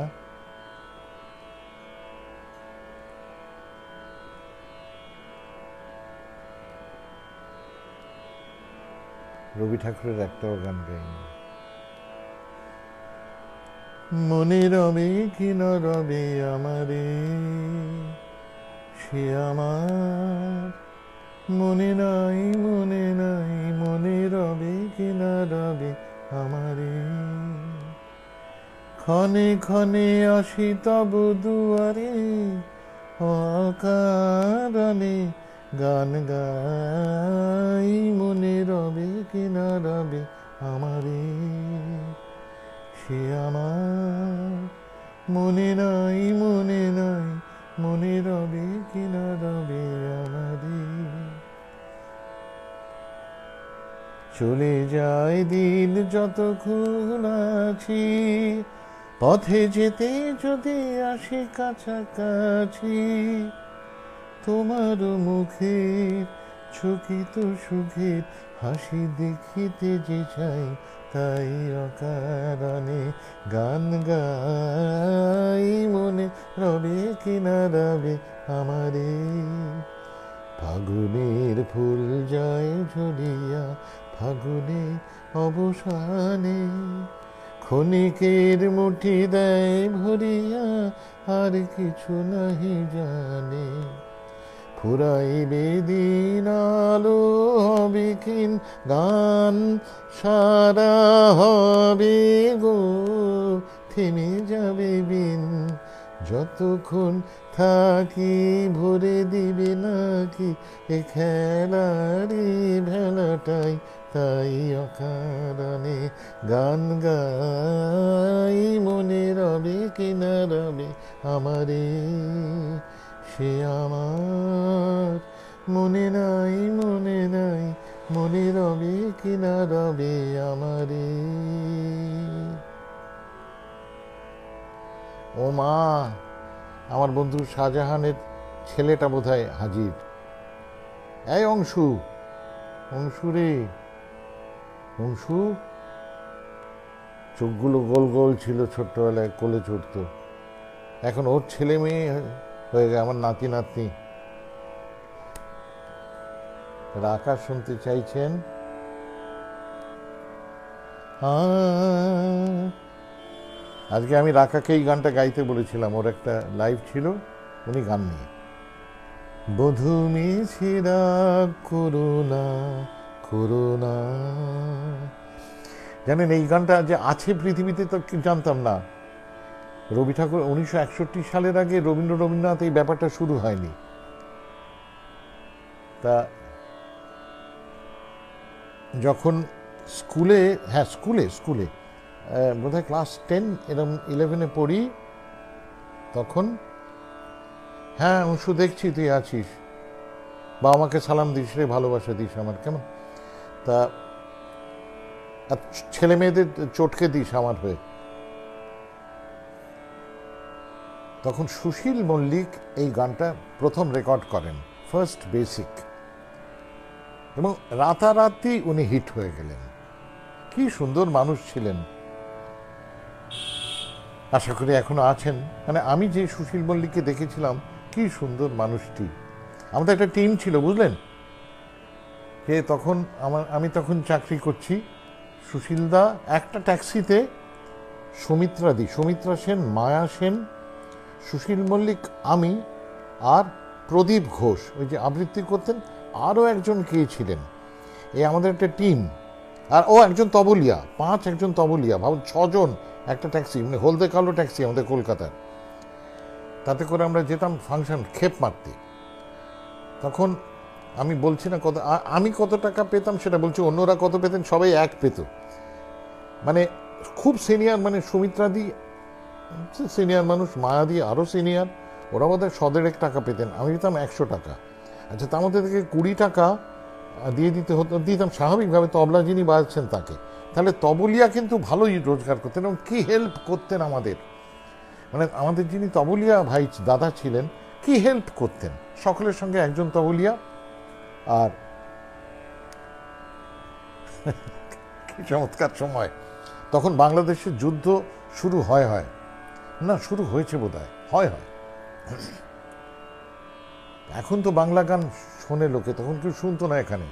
রবি ঠাকুরের একটাও গান গাইনি। মনে রবে কি না রবে আমারে, সে আমার মনে নাই, মনে নাই। মনে রবে কি না রবে আমারে, ক্ষণে ক্ষণে আসি তব দুয়ারে, অকারণে গান গাই। মনে রবে কি না রবে আমারে, সে আমার মনে নাই, মনে নাই। মনে রবে কি না রবে আমারে। চলে যায় দিন যতক্ষণ আছি, পথে যেতে যদি আসি কাছাকাছি, তোমার মুখের চকিত সুখের হাসি দেখিতে যে চাই, তাই অকারণে গান গাই। মনে রবে কি না রবে আমারে, ফাগুনের ফুল যায় ঝরিয়া ফাগুনে অবসানে, ক্ষণিকের মুঠি দেয় ভরিয়া আর কিছু নাহি জানে। ফুরাইবে দিন আলো হবে কিন গান সারা হবে গো থেমে যাবে বিন যতক্ষণ থাকি ভরে দিবে নাকি এ খেলারে ভেলাটাই তাই অকারণে গান গাই মনে রবে কিনা রবে আমারে সে আমার মনে নাই মনে নাই মনে রবে কিনা রবে আমারে। ও মা, আমার বন্ধু শাহজাহানের ছেলেটা বোধহয় হাজির। এই অংশু, অংশু রে, অংশু। চোখগুলো গোল গোল ছিল ছোট্টবেলায়, কোলে চড়ত। এখন ওর ছেলে মেয়ে হয়ে গেছে, আমার নাতি নাতনি। রাখা শুনতে চাইছেন? আজকে আমি রাখাকে এই গানটা গাইতে বলেছিলাম, ওর একটা লাইভ ছিল, উনি গান নিয়ে। বধূ মিছিরা করুণা করুণা। জানেন এই গানটা যে আছে পৃথিবীতে তো জানতাম না। রবি ঠাকুর 1961 সালের আগে রবীন্দ্রনাথ এই ব্যাপারটা শুরু হয়নি। তা যখন স্কুলে, হ্যাঁ স্কুলে বোধহয় ক্লাস 10 এরকম 11-এ পড়ি, তখন হ্যাঁ অংশু দেখছি তুই আছিস, বা আমাকে সালাম দিস রে, ভালোবাসা দিস আমার, কেমন তা ছেলে মেয়েদের চটকে দিস আমার হয়ে। তখন সুশীল মল্লিক এই গানটা প্রথম রেকর্ড করেন, ফার্স্ট বেসিক, এবং রাতারাতি উনি হিট হয়ে গেলেন। কি সুন্দর মানুষ ছিলেন, আশা করি এখনো আছেন। মানে আমি যে সুশীল মল্লিককে দেখেছিলাম, কি সুন্দর মানুষটি। আমাদের একটা টিম ছিল বুঝলেন, যে তখন আমি তখন চাকরি করছি। সুশীলদা একটা ট্যাক্সিতে সুমিত্রা সেন, মায়া সেন, সুশীল মল্লিক, আমি আর প্রদীপ ঘোষ, ওই যে আবৃত্তি করতেন, আরও একজন কে ছিলেন, এই আমাদের একটা টিম। আর ও একজন তবলিয়া, 5 একজন তবলিয়া, ভাবুন 6 জন একটা ট্যাক্সি, মানে হলদে কালো ট্যাক্সি আমাদের কলকাতার। তাতে করে আমরা যেতাম ফাংশন খেপ মারতে। তখন আমি বলছি না কত, আমি কত টাকা পেতাম সেটা বলছি, অন্যরা কত পেতেন, সবাই এক পেত। মানে খুব সিনিয়র, মানে সুমিত্রাদি সিনিয়র মানুষ, মায়াদি আরও সিনিয়র, ওরা বোধহয় 100 টাকা পেতেন, আমি দিতাম 100 টাকা। আচ্ছা, তার মধ্যে থেকে 20 টাকা দিয়ে দিতে হতো, দিতাম স্বাভাবিকভাবে, তবলা যিনি বাজাচ্ছেন তাকে। তাহলে তবলিয়া কিন্তু ভালোই রোজগার করতেন এবং কি হেল্প করতেন আমাদের, মানে আমাদের যিনি তবলিয়া ভাই দাদা ছিলেন, কি হেল্প করতেন সকলের সঙ্গে, একজন তবলিয়া। আর কি চমৎকার সময়, তখন বাংলাদেশের যুদ্ধ শুরু হয় না, শুরু হয়েছে বোধহয়, হয়। এখন তো বাংলা গান শোনে লোকে, তখন কেউ শুনতো না এখানে।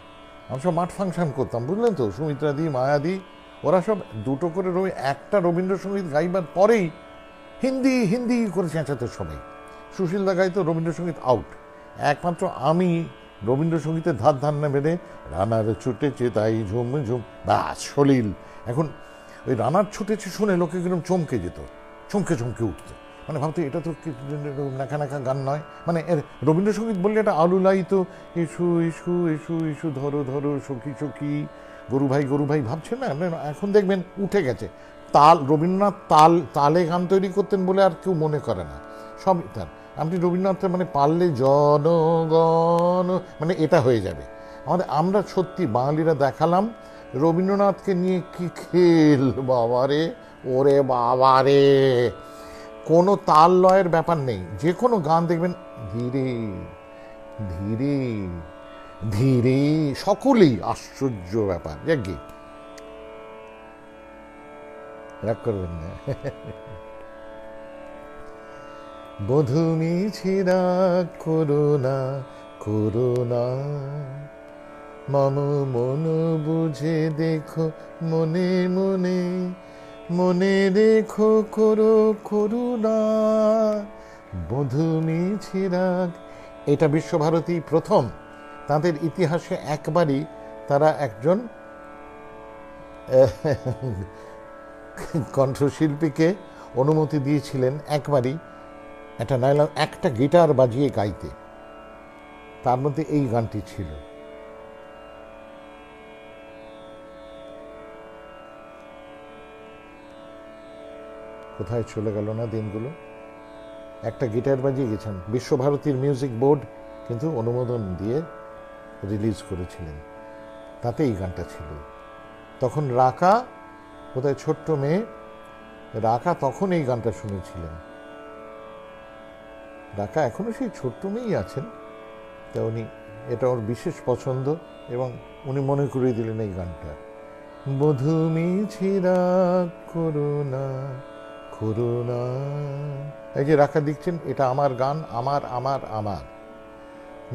আমি সব মাঠ ফাংশন করতাম বুঝলেন তো, সুমিত্রাদি, মায়াদি, ওরা সব 2টো করে একটা রবীন্দ্রসঙ্গীত গাইবার পরেই হিন্দি করে চেঁচাতো সবাই। সুশীলদা গাইতো রবীন্দ্রসঙ্গীত আউট। একমাত্র আমি রবীন্দ্রসঙ্গীতের ধার না বেড়ে রানার ছুটেছে তাই ঝুম ঝুম, ব্যাস সলিল। এখন ওই রানার ছুটেছে শুনে লোকে কিরকম চমকে যেত, চমকে উঠতো, মানে ভাবতো এটা তো নাকা গান নয়। মানে রবীন্দ্রসঙ্গীত বললে এটা আলুলাই তো, ইস্যু ইস্যু ইস্যু ইস্যু ধরো ধরো সখী সখী, গরু ভাই ভাবছে না। এখন দেখবেন উঠে গেছে তাল, রবীন্দ্রনাথ তালে গান তৈরি করতেন বলে আর কেউ মনে করে না, সব তার। আপনি রবীন্দ্রনাথের মানে পারলে জনগণ, মানে এটা হয়ে যাবে আমাদের। আমরা সত্যি বাঙালিরা দেখালাম রবীন্দ্রনাথকে নিয়ে কি খেল, বাবারে ওরে বাবারে, কোনো তাল লয়ের ব্যাপার নেই, যে কোনো গান দেখবেন ধীরে ধীরে ধীরে, সকলেই আশ্চর্য ব্যাপার। যাকে রাগ করবেন না। বধূ মিছিরা করুণা করুণা, মম মন বুঝে দেখো মনে মনে, মনে দেখো করো করুণা। বধূ মিছিরা, এটা বিশ্বভারতী প্রথম, তাদের ইতিহাসে একবারই তারা একজন কণ্ঠশিল্পীকে অনুমতি দিয়েছিলেন একবারই একটা গিটার বাজিয়ে গাইতে, তার মধ্যে এই গানটি ছিল। কোথায় চলে গেল না দিনগুলো। একটা গিটার বাজিয়ে গেছেন, বিশ্বভারতীর মিউজিক বোর্ড কিন্তু অনুমোদন দিয়ে রিলিজ করেছিলেন, তাতে এই গানটা ছিল। তখন রাকা, কোথায় ছোট্ট মেয়ে রাকা, তখন এই গানটা শুনেছিলেন। রাকা এখনো সেই ছোট্ট মেয়েই আছেন, তা উনি, এটা ওর বিশেষ পছন্দ এবং উনি মনে করিয়ে দিলেন এই গানটা। বধূ মিছে রাগ করুণা করুণা, এই যে রাখা দিচ্ছেন, এটা আমার গান, আমার আমার আমার।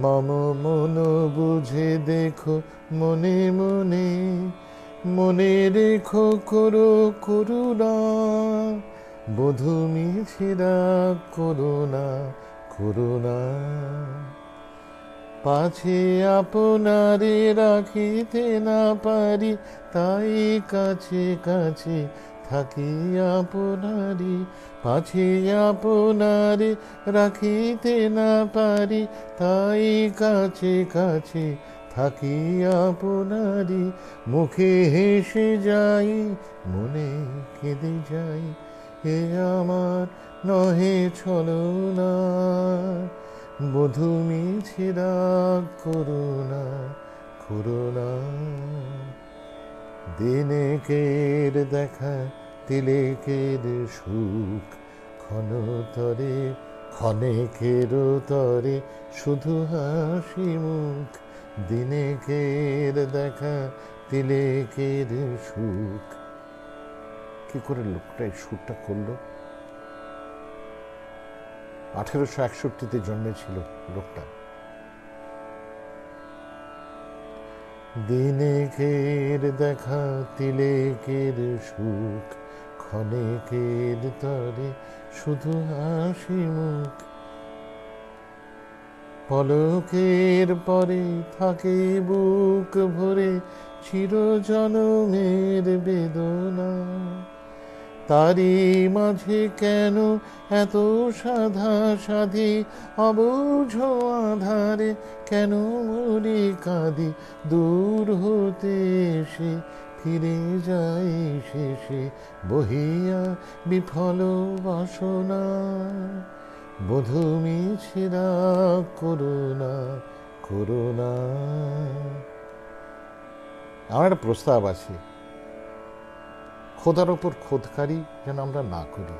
মম মন বুঝে দেখো মনে মনে, মনে রেখো করো করুণা, বধূ মিছে রাগ করুণা করুণা, পাছে আপনারে রাখিতে না পারি, তাই কাছে কাছে থাকি আপনারি, পাছে আপনারে রাখিতে না পারি, তাই কাছে কাছে থাকি আপনারি, মুখে হেসে যাই মনে কেঁদে যাই, এ আমার নহে ছলনা, বধূ মিছে রাগ করুণা করুণা, দিনেকের দেখা তিলেকের সুখ, ক্ষণতরে ক্ষণেকের তরে শুধু হাসি মুখ, দিনেকের দেখা তিলেকের সুখ। কি করে লোকটা এই সুরটা করলো? 1861 জন্মেছিল লোকটা। দিনেকের দেখা তিলেকের সুখ, ক্ষণেকের তরে শুধু হাসি মুখ, পলকের পরে থাকে বুক ভরে চিরজনমের বেদনা, তারই মাঝে কেন এত সাধা সাধি, অবুঝ আধারে কেন মরি কাঁদি, দূর হতে এসে ফিরে যাই শেষে বহিয়া বিফল বাসনা, বধূ মিছে রাগ করুণা করুণা। আমার একটা প্রস্তাব আছে, খোদার ওপর খোদকারি যেন আমরা না করি।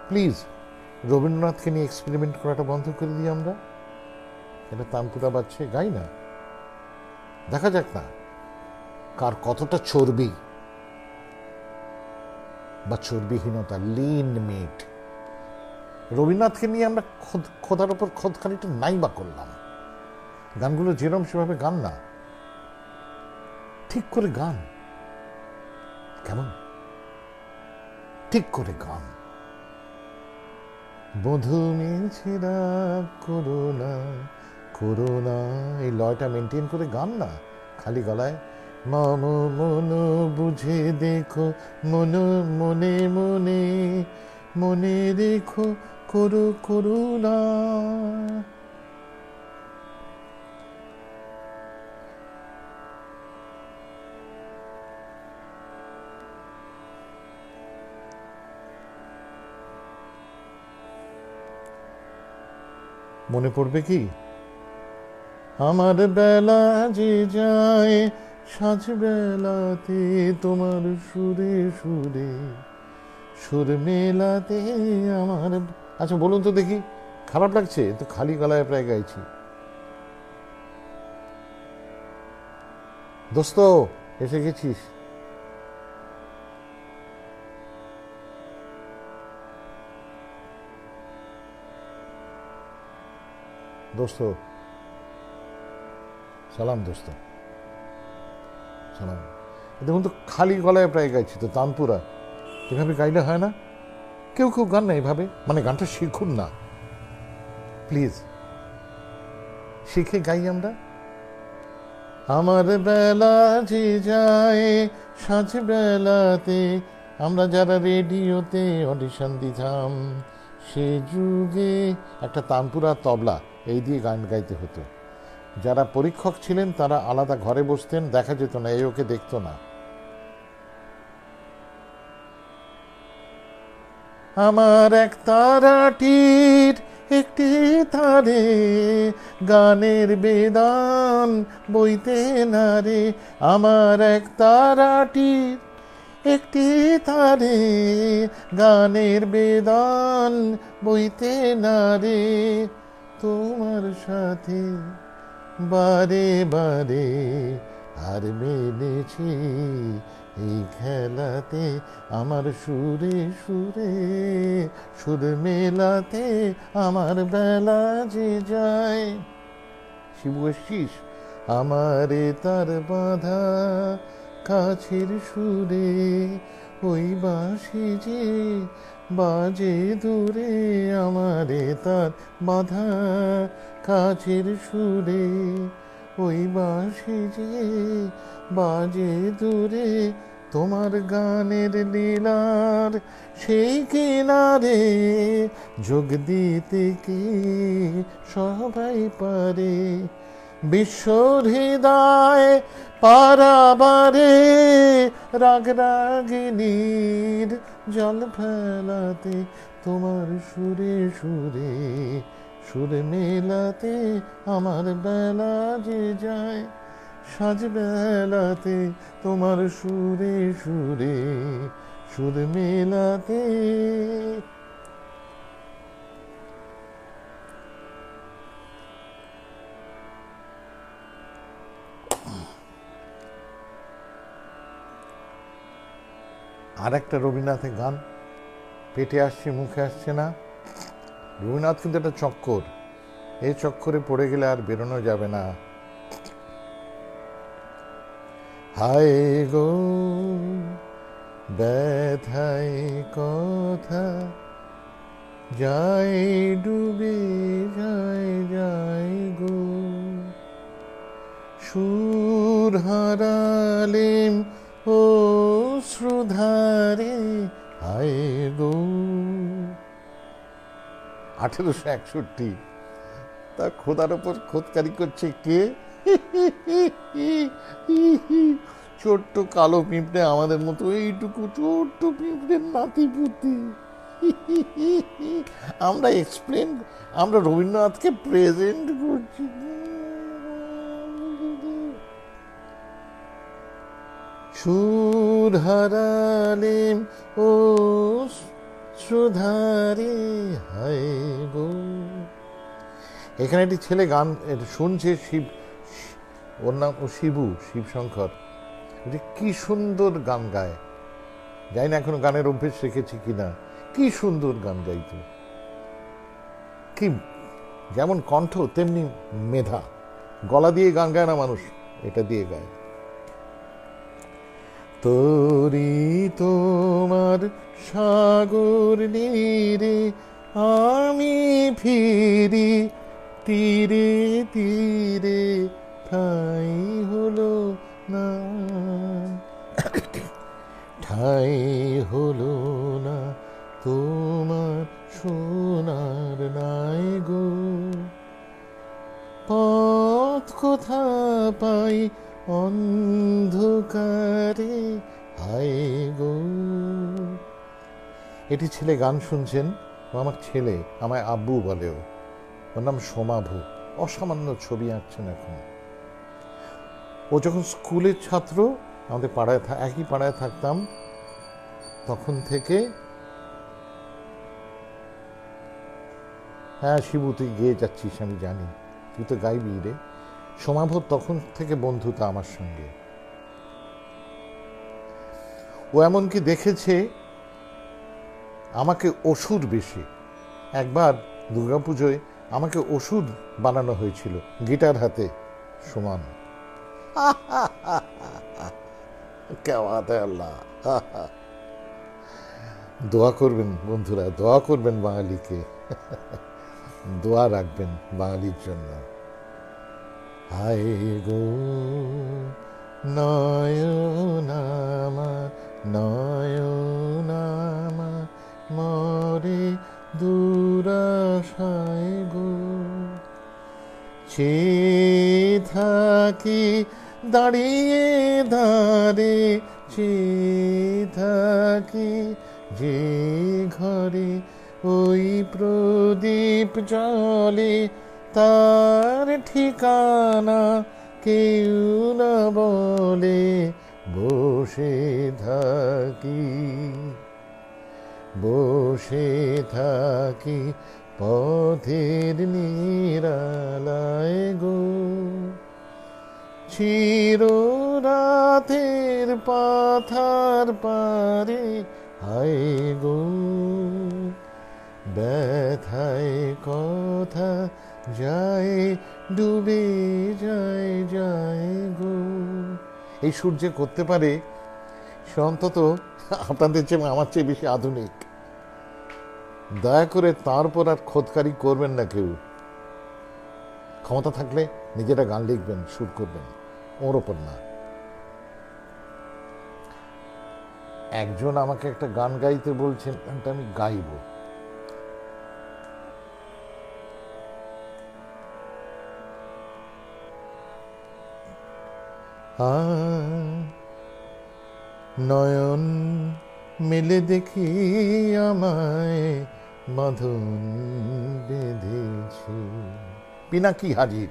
প্লিজ রবীন্দ্রনাথকে নিয়ে এক্সপেরিমেন্ট করাটা বন্ধ করে দিই আমরা। এটা তানপুরা বাজছে, গাই না, দেখা যাক না কার কতটা চর্বি বা চর্বিহীনতা, লিন মিট। রবীন্দ্রনাথকে নিয়ে আমরা খোদার ওপর খোদকারিটা নাই বা করলাম। গানগুলো যেরম সেভাবে গান না, ঠিক করে গান, কেমন ঠিক করে গান। বধূ মিছে রাগ করুণা করুণা, এই লয়টা মেনটেন করে গান না, খালি গলায় মম মন বুঝে দেখো মন মনে মনে, মনে রেখো করো করুণা। মনে পড়বে কি? আমার বেলা যে যায় সাজ বেলাতে, তোমার সুরে সুরে সুর মেলাতে আমার। আচ্ছা বলুন তো দেখি, খারাপ লাগছে তো? খালি গলায় প্রায় গাইছি। দোস্ত এসে গেছিস? দোস্ত সালাম, দোস্ত সালাম। দেখুন তো খালি গলায় প্রায় গাইছি তো, তানপুরা এভাবে গাইলে হয় না। কেউ কেউ গান না এভাবে, মানে গানটা শিখুন না প্লিজ। শিখে গাই আমরা। আমার বেলা যে যায় সাঁঝ বেলাতে, আমরা যারা রেডিওতে অডিশন দিতাম সে যুগে, একটা তানপুরা তবলা এই দিয়ে গান গাইতে হতো। যারা পরীক্ষক ছিলেন তারা আলাদা ঘরে বসতেন, দেখা যেত না, এই ওকে দেখতো না। আমার এক তারাটির একটি তারে গানের বেদান বইতে না রে, আমার এক তারাটির একটি তারে গানের বেদান বইতে না রে, তোমার সাথে বারে বারে আর মেলেছি এই খেলাতে, আমার সুরে সুরে সুর মেলাতে আমার বেলা যে যায়। শিবু এসছিস? আমারে তার বাঁধা কাছের সুরে ওই বাঁশি যে বাজে দূরে, আমারে তার বাঁধা কাছের সুরে ওই বাঁশি যে বাজে দূরে, তোমার গানের লীলার সেই কিনারে যোগ দিতে কি সবাই পারে, বিশ্বর হৃদয় পারাবারে রাগ রাগিনীর জল ফেলাতে, তোমার সুরে সুরে সুর মেলাতে আমার বেলা যে যায়, সাঁঝ বেলাতে তোমার সুরে সুরে সুর মেলাতে। আর একটা রবীন্দ্রনাথের গান পেটে আসছে মুখে আসছে না। রবীন্দ্রনাথ কিন্তু একটা চক্কর, এই চক্করে পড়ে গেলে আর বেরোনো যাবে না। হায় গো ব্যথায় কথা যায় ডুবে যায় যায় গো, সুর হারালেম ও শ্রুধারে হায় গো। 1861, তা খোদার ওপর খোদকারি করছে কে? ছোট্ট কালো পিঁপড়ে, আমাদের মতো এইটুকু ছোট্ট পিঁপড়ের নাতিপুতি। আমরা এক্সপ্লেন, আমরা রবীন্দ্রনাথকে প্রেজেন্ট করছি। সুর হারালেম ও শ্রুধারে হায় গো। এখানে একটি ছেলে গান শুনছে, শিব, ওর নাম ও শিবু, শিবশঙ্কর, কি সুন্দর গান গায়। জানি না এখনো গানের অভ্যেস রেখেছি কিনা, কি সুন্দর গান গাইত, কি যেমন কণ্ঠ তেমনি মেধা। গলা দিয়ে গান গায় না মানুষ, এটা দিয়ে গায়। তোরি তোমার সাগর নীরে আমি ফিরি তীরে তীরে, ঠাই হলো না ঠাই হলো না তোমার সোনার নাই গো, পথ কোথা পাই অন্ধকারে হায় গো। এটি ছেলে গান শুনছেন, ও আমার ছেলে, আমায় আব্বু বলেও। ওর নাম সোমাভু, অসামান্য ছবি আঁকছেন এখন। ও যখন স্কুলের ছাত্র, আমাদের পাড়ায় একই পাড়ায় থাকতাম, তখন থেকে। হ্যাঁ শিবু, তুই গেয়ে যাচ্ছিস আমি জানি, তুই তো গাইবি রে। সোমাভুর তখন থেকে বন্ধুতা আমার সঙ্গে। ও এমনকি দেখেছে আমাকে অসুর বেশি। একবার দুর্গাপুজোয় আমাকে অসুর বানানো হয়েছিল গিটার হাতে, সমান। আল্লাহ, দোয়া করবেন বন্ধুরা, দোয়া করবেন বাঙালিকে, দোয়া রাখবেন বাঙালির জন্য। হায় গো নয়ন আমার, নয়ন আমার মরে দুরাশায় গো। চেয়ে থাকি দাঁড়িয়ে দাঁড়ে, চেয়ে থাকি যে ঘরে ওই প্রদীপ জলে, তার ঠিকানা কেউ না বলে। বসে থাকি, বসে থাকি পথের নিরালায় গো। চির রাতের পাথার পারে হায় গো, ব্যথায় কথা যায় ডুবে যায় যায় গো। এই সুর যে করতে পারে সে অন্তত আপনাদের চেয়ে আমার চেয়ে বেশি আধুনিক। দয়া করে তার উপর আর খোদকারি করবেন না কেউ। ক্ষমতা থাকলে নিজেরা গান লিখবেন, সুর করবেন, ওর ওপর না। একজন আমাকে একটা গান গাইতে বলছেন, গানটা আমি গাইব। নয়ন মেলে দেখি আমায় বাঁধন বেঁধেছে। পিনাকি হাজির,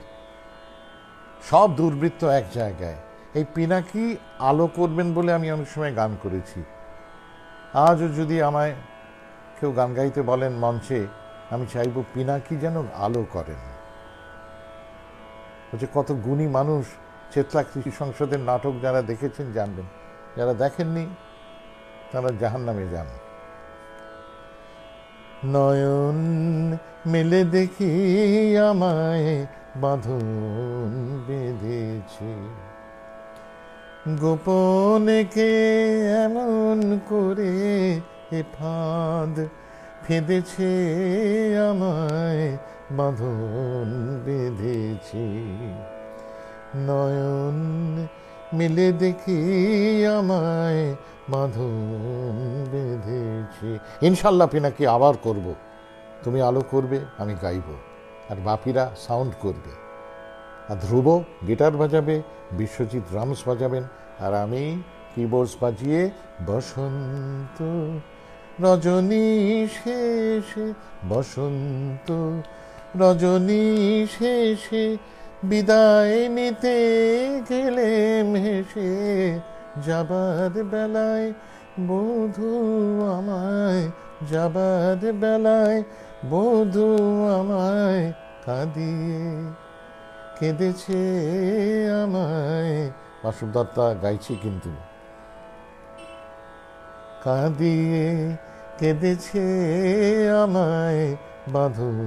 সব দুর্বৃত্ত এক জায়গায়। এই পিনাকি আলো করবেন বলে আমি অনেক সময় গান করেছি। আজও যদি আমায় কেউ গান গাইতে বলেন মঞ্চে, আমি চাইব পিনাকি যেন আলো করেন। হচ্ছে কত গুণী মানুষ চেতলা কৃষি সংসদের নাটক যারা দেখেছেন জানবেন, যারা দেখেননি তারা জাহান্নামে যান। নয়ন মেলে দেখি আমায় বাঁধন বেঁধেছে, গোপনে কে এমন করে এ ফাঁদ ফেঁদেছে আমায় বাঁধন বেঁধেছে। নয়ন মিলে দেখি আমায় বাঁধন বেঁধেছে। ইনশাল্লাহ পিনাকি আবার করব। তুমি আলো করবে, আমি গাইব, আর বাপিরা সাউন্ড করবে, আর ধ্রুব গিটার বাজাবে, বিশ্বজিৎ ড্রামস বাজাবেন, আর আমি কিবোর্ডস বাজিয়ে বসন্ত রজনী শেষে, বসন্ত রজনী শেষে বিদায় নিতে গেলেম হেসে, যাবার বেলায় বধূ আমায়, যাবার বেলায় বধূ আমায় কাঁদিয়ে কেঁদেছে আমায়। বাসুব দত্তা গাইছি কিন্তু। কাঁদিয়ে কেঁদেছে আমায় বাঁধন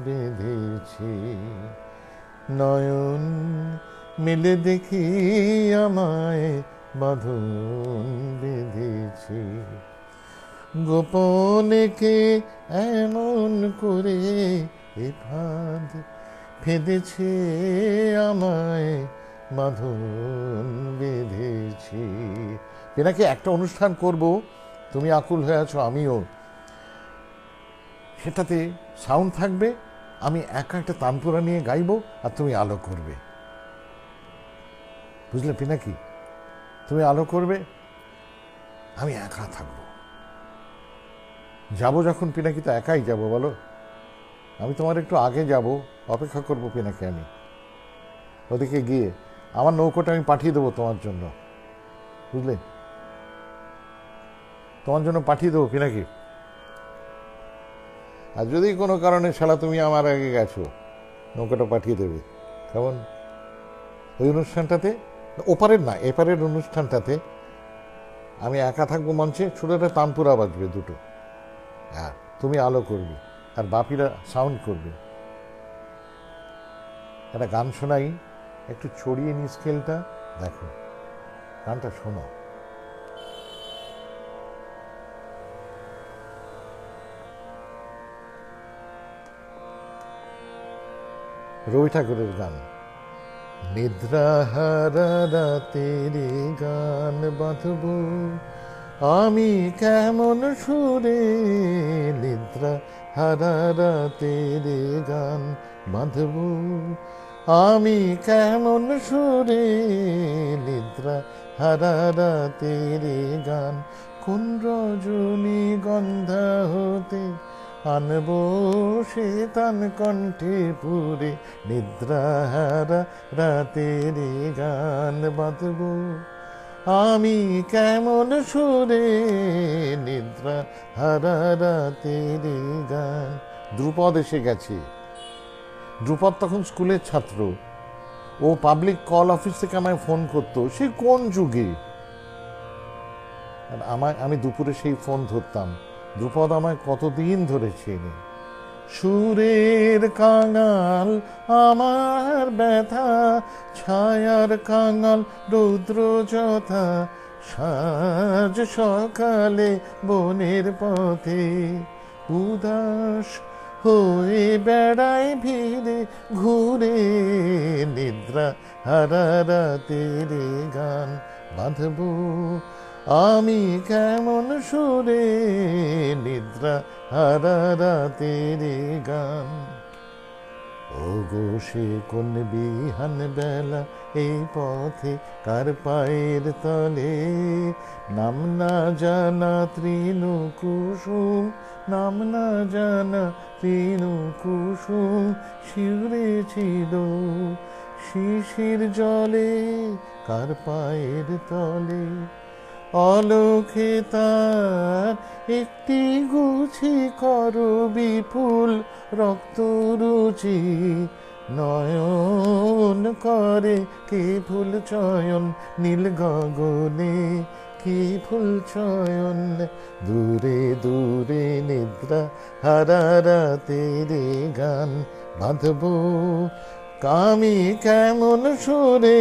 বেঁধেছে। নয়ন মিলে দেখি আমায় বাঁধন বেঁধেছে, গোপনে কে এমন করে এ ফাঁদ ফেঁদেছে আমায় বাঁধন বেঁধেছে। পিনাকি একটা অনুষ্ঠান করব, তুমি আকুল হয়ে আছো, আমিও। সেটাতে সাউন্ড থাকবে, আমি একা একটা তানপুরা নিয়ে গাইব, আর তুমি আলো করবে। বুঝলে পিনাকি? তুমি আলো করবে, আমি একা থাকবো। যাবো যখন পিনাকি, তো একাই যাব বলো? আমি তোমার একটু আগে যাব, অপেক্ষা করবো পিনাকি। আমি ওদিকে গিয়ে আমার নৌকোটা আমি পাঠিয়ে দেবো তোমার জন্য, বুঝলে? তোমার জন্য পাঠিয়ে দেবো পিনাকি। আর যদি কোনো কারণে শালা তুমি আমার আগে গেছো, নৌকাটা পাঠিয়ে দেবে। কেমন? ওই অনুষ্ঠানটাতে, ওপারের না এপারের অনুষ্ঠানটাতে আমি একা থাকবো মঞ্চে, ছোটো একটা তানপুরা বাজবে দুটো, আর তুমি আলো করবে, আর বাপিরা সাউন্ড করবে। একটা গান শোনাই, একটু ছড়িয়ে নি স্কেলটা, দেখো গানটা শোনো। রবি ঠাকুরের গান। নিদ্রাহারা রাতের গান বাঁধব আমি কেমন সুরে, নিদ্রাহারা রাতের গান বাঁধব আমি কেমন সুরে, নিদ্রাহারা রাতের গান। কোন রজনী গন্ধা হতে আনব সে তান কণ্ঠে পুরে, নিদ্রাহারা রাতের গান বাঁধব আমি কেমন সুরে, নিদ্রাহারা রাতের গান। ধ্রুপদ এসে গেছে। ধ্রুপদ তখন স্কুলের ছাত্র। ও পাবলিক কল অফিস থেকে আমায় ফোন করতো, সে কোন যুগে। আর আমি দুপুরে সেই ফোন ধরতাম। ধ্রুপদ আমায় কতদিন ধরে চেনে। সুরের কাঙাল আমার ব্যথা, ছায়ার কাঙাল রৌদ্র যথা, সাজ সকালে বনের পথে, উদাস হয়ে বেড়ায় ভিড়ে ঘুরে, নিদ্রা হারা রাতের গান বাঁধব আমি কেমন সুরে, নিদ্রা হারা রাতের গান। ওগো সে কোন বিহান বেলা এই পথে কার পায়ের তলে, নাম না জানা তৃণ কুসুম, নাম না জানা তৃণ কুসুম শিউরে ছিল শিশির জলে কার পায়ের তলে। অলোকে তার একটি গুছি করো বিপুল রক্ত রুচি, নয়ন করে কি ফুল চয়ন নীল গগনে, কি ফুল চয়ন। দূরে দূরে নিদ্রা হারা রাতের গান বাঁধব আমি কেমন সুরে,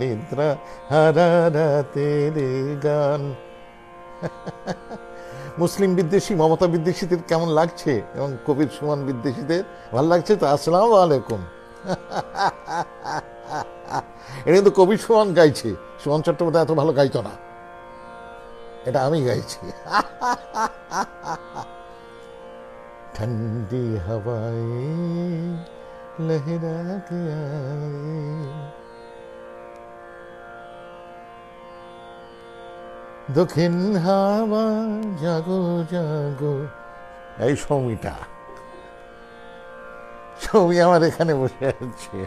নিদ্রা হারা রাতের গান। মুসলিম বিদ্বেষী মমতা বিদ্বেষীদের কেমন লাগছে এবং কবির সুমন বিদ্বেষীদের ভালো লাগছে তো? আসসালামু আলাইকুম। এটা কিন্তু কবির সুমন গাইছে, সুমন চট্টোপাধ্যায় এত ভালো গাইতো না, এটা আমি গাইছি। ঠন্ডি হাওয়ায় লহরা কে আয়ে, দক্ষিণ হাওয়া জাগো জাগো। এই সৌমিটা, সৌমি আমার এখানে বসে আছে,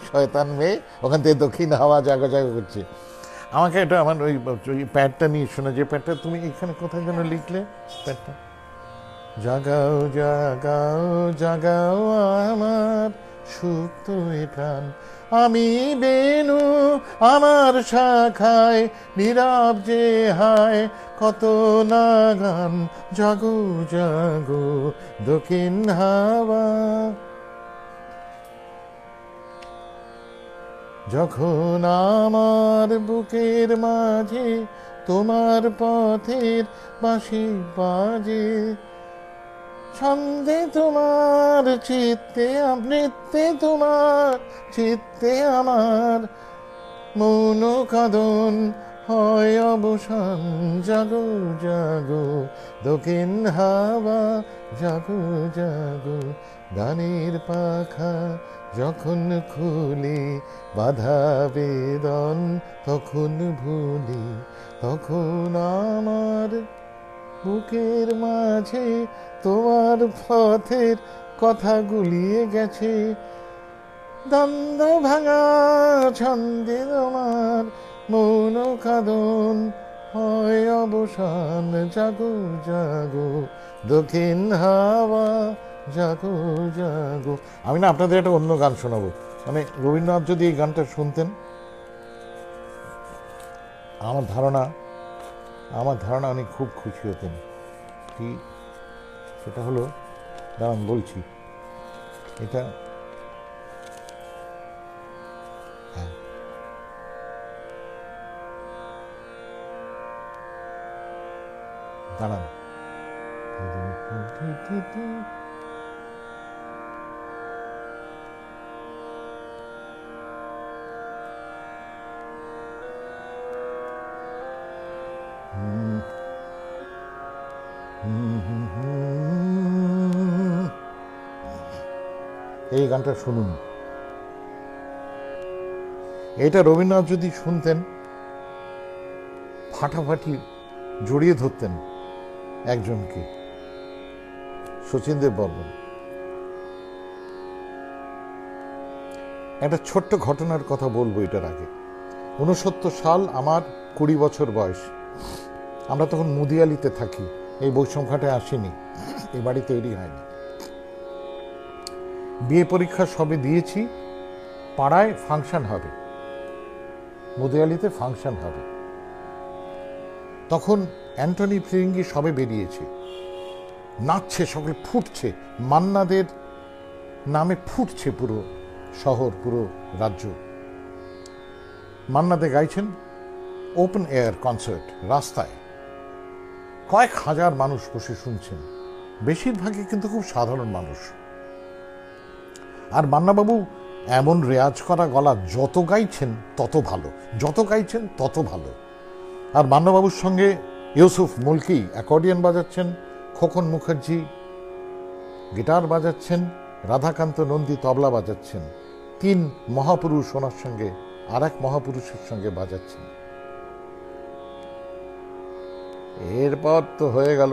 শয়তান মেয়ে, ওখান থেকে দক্ষিণ হাওয়া জাগো জাগো করছে। আমাকে এটা আমার ওই প্যাডটা নিয়ে শোনা, যে প্যাডটা তুমি এখানে কোথায় যেন লিখলে, প্যাডটা জাগাও জাগাও জাগাও আমার সুপ্ত প্রাণ, আমি বেনু আমার শাখায় নীরব যে হায় কত না গান, জাগো জাগো দক্ষিণ হাওয়া। যখন আমার বুকের মাঝে তোমার পথের বাঁশি বাজে, ছন্দে তোমার চিত্তে নৃত্যে তোমার চিত্তে আমার মৌন কাঁদন হয় অবসান, জাগো জাগো দক্ষিণ হাওয়া জাগো জাগো। গানের পাখা যখন খুলি বাধা বেদন তখন ভুলি, তখন আমার বুকের মাঝে তোমার পথের কথা গুলিয়ে গেছে, দ্বন্দ্ব ভাঙা ছন্দে তোমার মৌন কাঁদন হয় অবসান, জাগো জাগো দক্ষিণ হাওয়া জাগো জাগো। আমি না আপনাদের একটা অন্য গান শোনাবো, মানে রবীন্দ্রনাথ যদি এই গানটা শুনতেন, আমার ধারণা উনি খুব খুশি হতেন। কি সেটা হলো, দাঁড়ান বলছি, এটা হ্যাঁ, দাঁড়ান, এই গানটা শুনুন। এটা রবীন্দ্রনাথ যদি শুনতেন ফাটাফাটি জড়িয়ে ধরতেন একজনকে, শচীন দেব বর্মন। একটা ছোট্ট ঘটনার কথা বলবো এটার আগে। 69 সাল, আমার 20 বছর বয়স। আমরা তখন মুদিয়ালিতে থাকি, এই বৈষম্যঘাটে আসিনি, এই বাড়ি তৈরি হয়নি। বিয়ে পরীক্ষা সবে দিয়েছি, পাড়ায় ফাংশন হবে, মুদিয়ালিতে ফাংশন হবে। তখন অ্যান্টনি ফিরিঙ্গি সবে বেরিয়েছে, নাচছে, সকলে ফুটছে, মান্নাদের নামে ফুটছে পুরো শহর, পুরো রাজ্য। মান্নাদে গাইছেন, ওপেন এয়ার কনসার্ট, রাস্তায় কয়েক হাজার মানুষ বসে শুনছেন, বেশিরভাগই কিন্তু খুব সাধারণ মানুষ। আর মান্নাবাবু এমন রেয়াজ করা গলা, যত গাইছেন তত ভালো, যত গাইছেন তত ভালো। আর মান্নাবাবুর সঙ্গে ইউসুফ মুলকি অ্যাকর্ডিয়ন বাজাচ্ছেন, খোকন মুখার্জি গিটার বাজাচ্ছেন, রাধাকান্ত নন্দী তবলা বাজাচ্ছেন। 3 মহাপুরুষ ওনার সঙ্গে আর এক মহাপুরুষের সঙ্গে বাজাচ্ছেন। এরপর তো হয়ে গেল,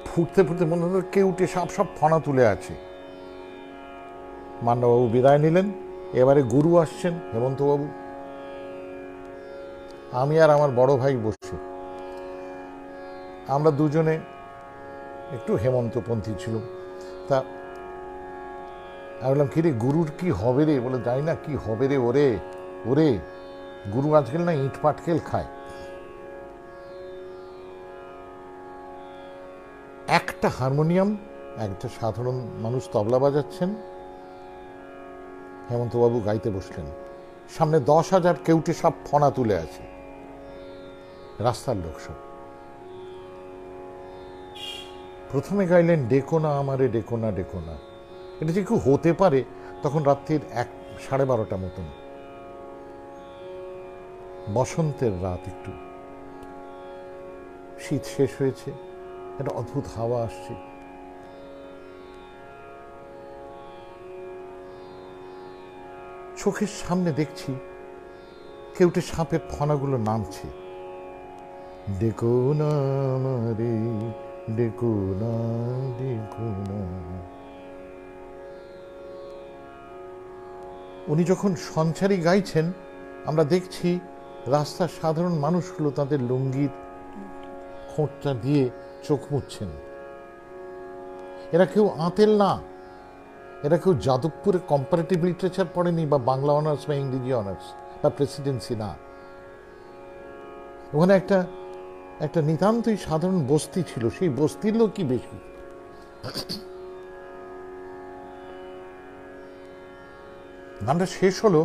ফুটতে ফুটতে মনে হলো কেউটে সাপ সব ফনা তুলে আছে। মান্নাবাবু বিদায় নিলেন। এবারে গুরু আসছেন, হেমন্তবাবু। আমি আর আমার বড় ভাই বসছি, আমরা দুজনে একটু হেমন্তপন্থী ছিল। তা আমি বললাম, কিরে গুরুর কি হবে রে? বলে, জানি না কি হবে রে। ওরে ওরে, গুরু আজকাল না ইট পাটকেল খায়। একটা হারমোনিয়াম, একটা সাধারণ মানুষ তবলা বাজাচ্ছেন, হেমন্তবাবু গাইতে বসলেন। সামনে 10,000 কেউটে সব ফনা তুলে আছে, রাস্তার লোক সব। প্রথমে গাইলেন, ডেকো না আমারে, ডেকো না, ডেকো না। এটা যে কেউ হতে পারে, তখন রাত্রির 1-12:30 মতন, বসন্তের রাত, একটু শীত শেষ হয়েছে, একটা অদ্ভুত হাওয়া আসছে। চোখের সামনে দেখছি কেউটে সাপের ফনাগুলো নামছে। ডেকো না আমারে, ডেকো না, ডেকো না। উনি যখন সঞ্চারী গাইছেন, আমরা দেখছি রাস্তার সাধারণ মানুষগুলো তাদের লুঙ্গির খোঁটটা দিয়ে চোখ মুছছেন। এরা কেউ আঁতেল না, এরা কেউ যাদবপুরে কম্পারেটিভ লিটারেচার পড়েনি, বা বাংলা অনার্স বা ইংরেজি অনার্স বা প্রেসিডেন্সি না। ওখানে একটা নিতান্তই সাধারণ বস্তি ছিল, সেই বস্তির লোকই বেশি। গানটা শেষ হলো,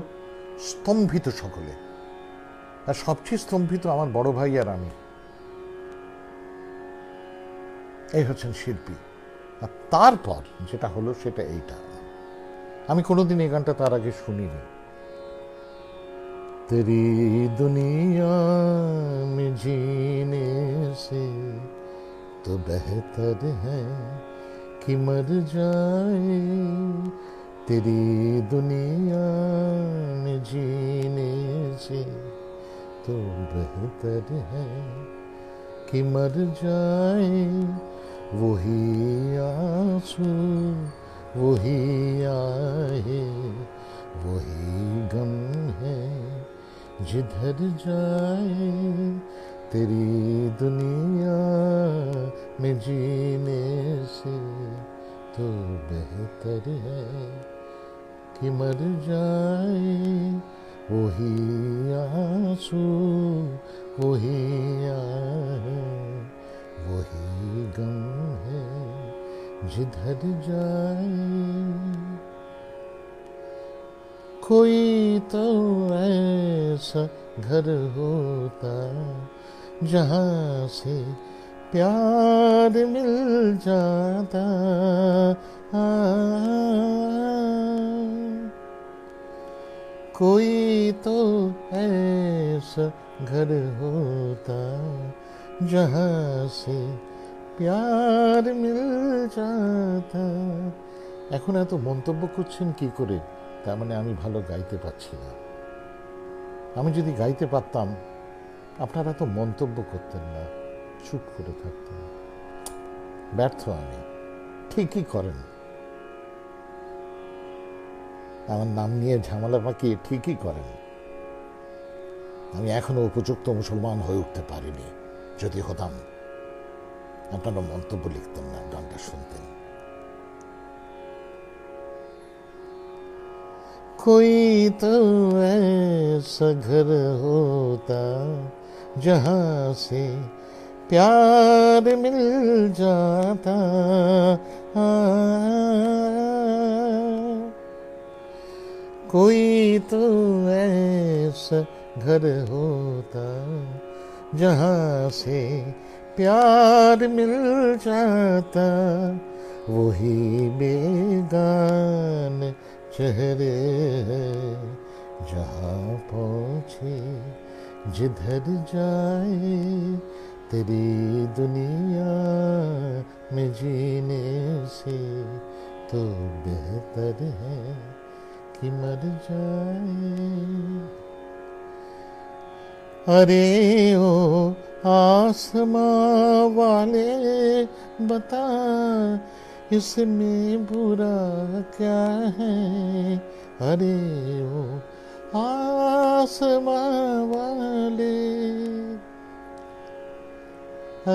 স্তম্ভিত সকলে। আর সবচেয়ে স্তম্ভিত আমার বড় ভাই আর আমি। এই হচ্ছেন শিল্পী। আর তারপর যেটা হলো সেটা এইটা। আমি কোনোদিন এই গানটা তার আগে শুনিনি। তেরি দুনিয়া মে জিনে সে তো বেহতর হ্যায় कि मर जाए, तेरी दुनिया में जीने से तो बेहतर है कि मर जाए। वही आंसू वही आहे, वही गम है जिधर जाए। तेरी दुनिया में जीने से तो बेहतर है कि मर जाए। वही आंसू वही आहे, वही गम है जिधर जाए। कोई तो ऐसा घर होता जहाँ से प्यार मिल जाता। कोई तो ऐसा घर होता जहाँ से प्यार मिल जाता। এখন এত মন্তব্য করছেন কি করে? তার মানে আমি ভালো গাইতে পারছি না। আমি যদি গাইতে পারতাম আপনারা তো মন্তব্য করতেন না, চুপ করে থাকতেন। ব্যর্থ আমি। ঠিকই করেন, আমার নাম নিয়ে ঝামেলা পাকিয়ে ঠিকই করেন। আমি এখনো উপযুক্ত মুসলমান হয়ে উঠতে পারিনি। যদি হতাম আপনারা মন্তব্য লিখতেন না, গানটা শুনতেন। कोई तो ऐसा घर होता जहाँ से प्यार मिल जाता, कोई तो ऐसा घर होता जहाँ से प्यार मिल जाता, वही बेगान चेहरे जहाँ पहुँचे जिधर जाए, तेरी दुनिया में जीने से तो बेहतर है कि मर जाए। अरे ओ आसमां वाले बता, इसमें बुरा क्या है? अरे ओ आसमां वाले,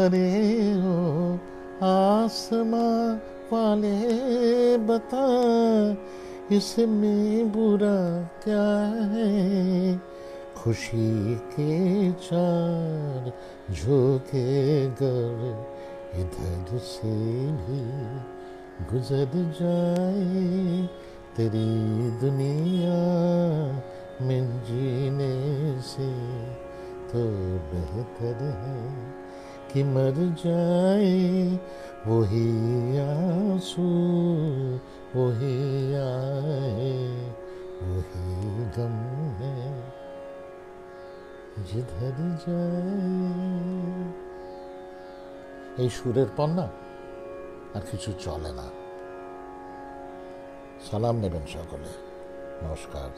अरे ओ आसमां वाले बता, इसमें बुरा क्या है? खुशी के चार झोंके गर इधर से भी गुजर जाए, तेरी दुनिया में जीने से तो बेहतर है कि मर जाए। वही आंसू वही आए, वही गम है जिधर जाए। এই সুরের পর না আর কিছু চলে না। সালাম নেবেন সকলে। নমস্কার।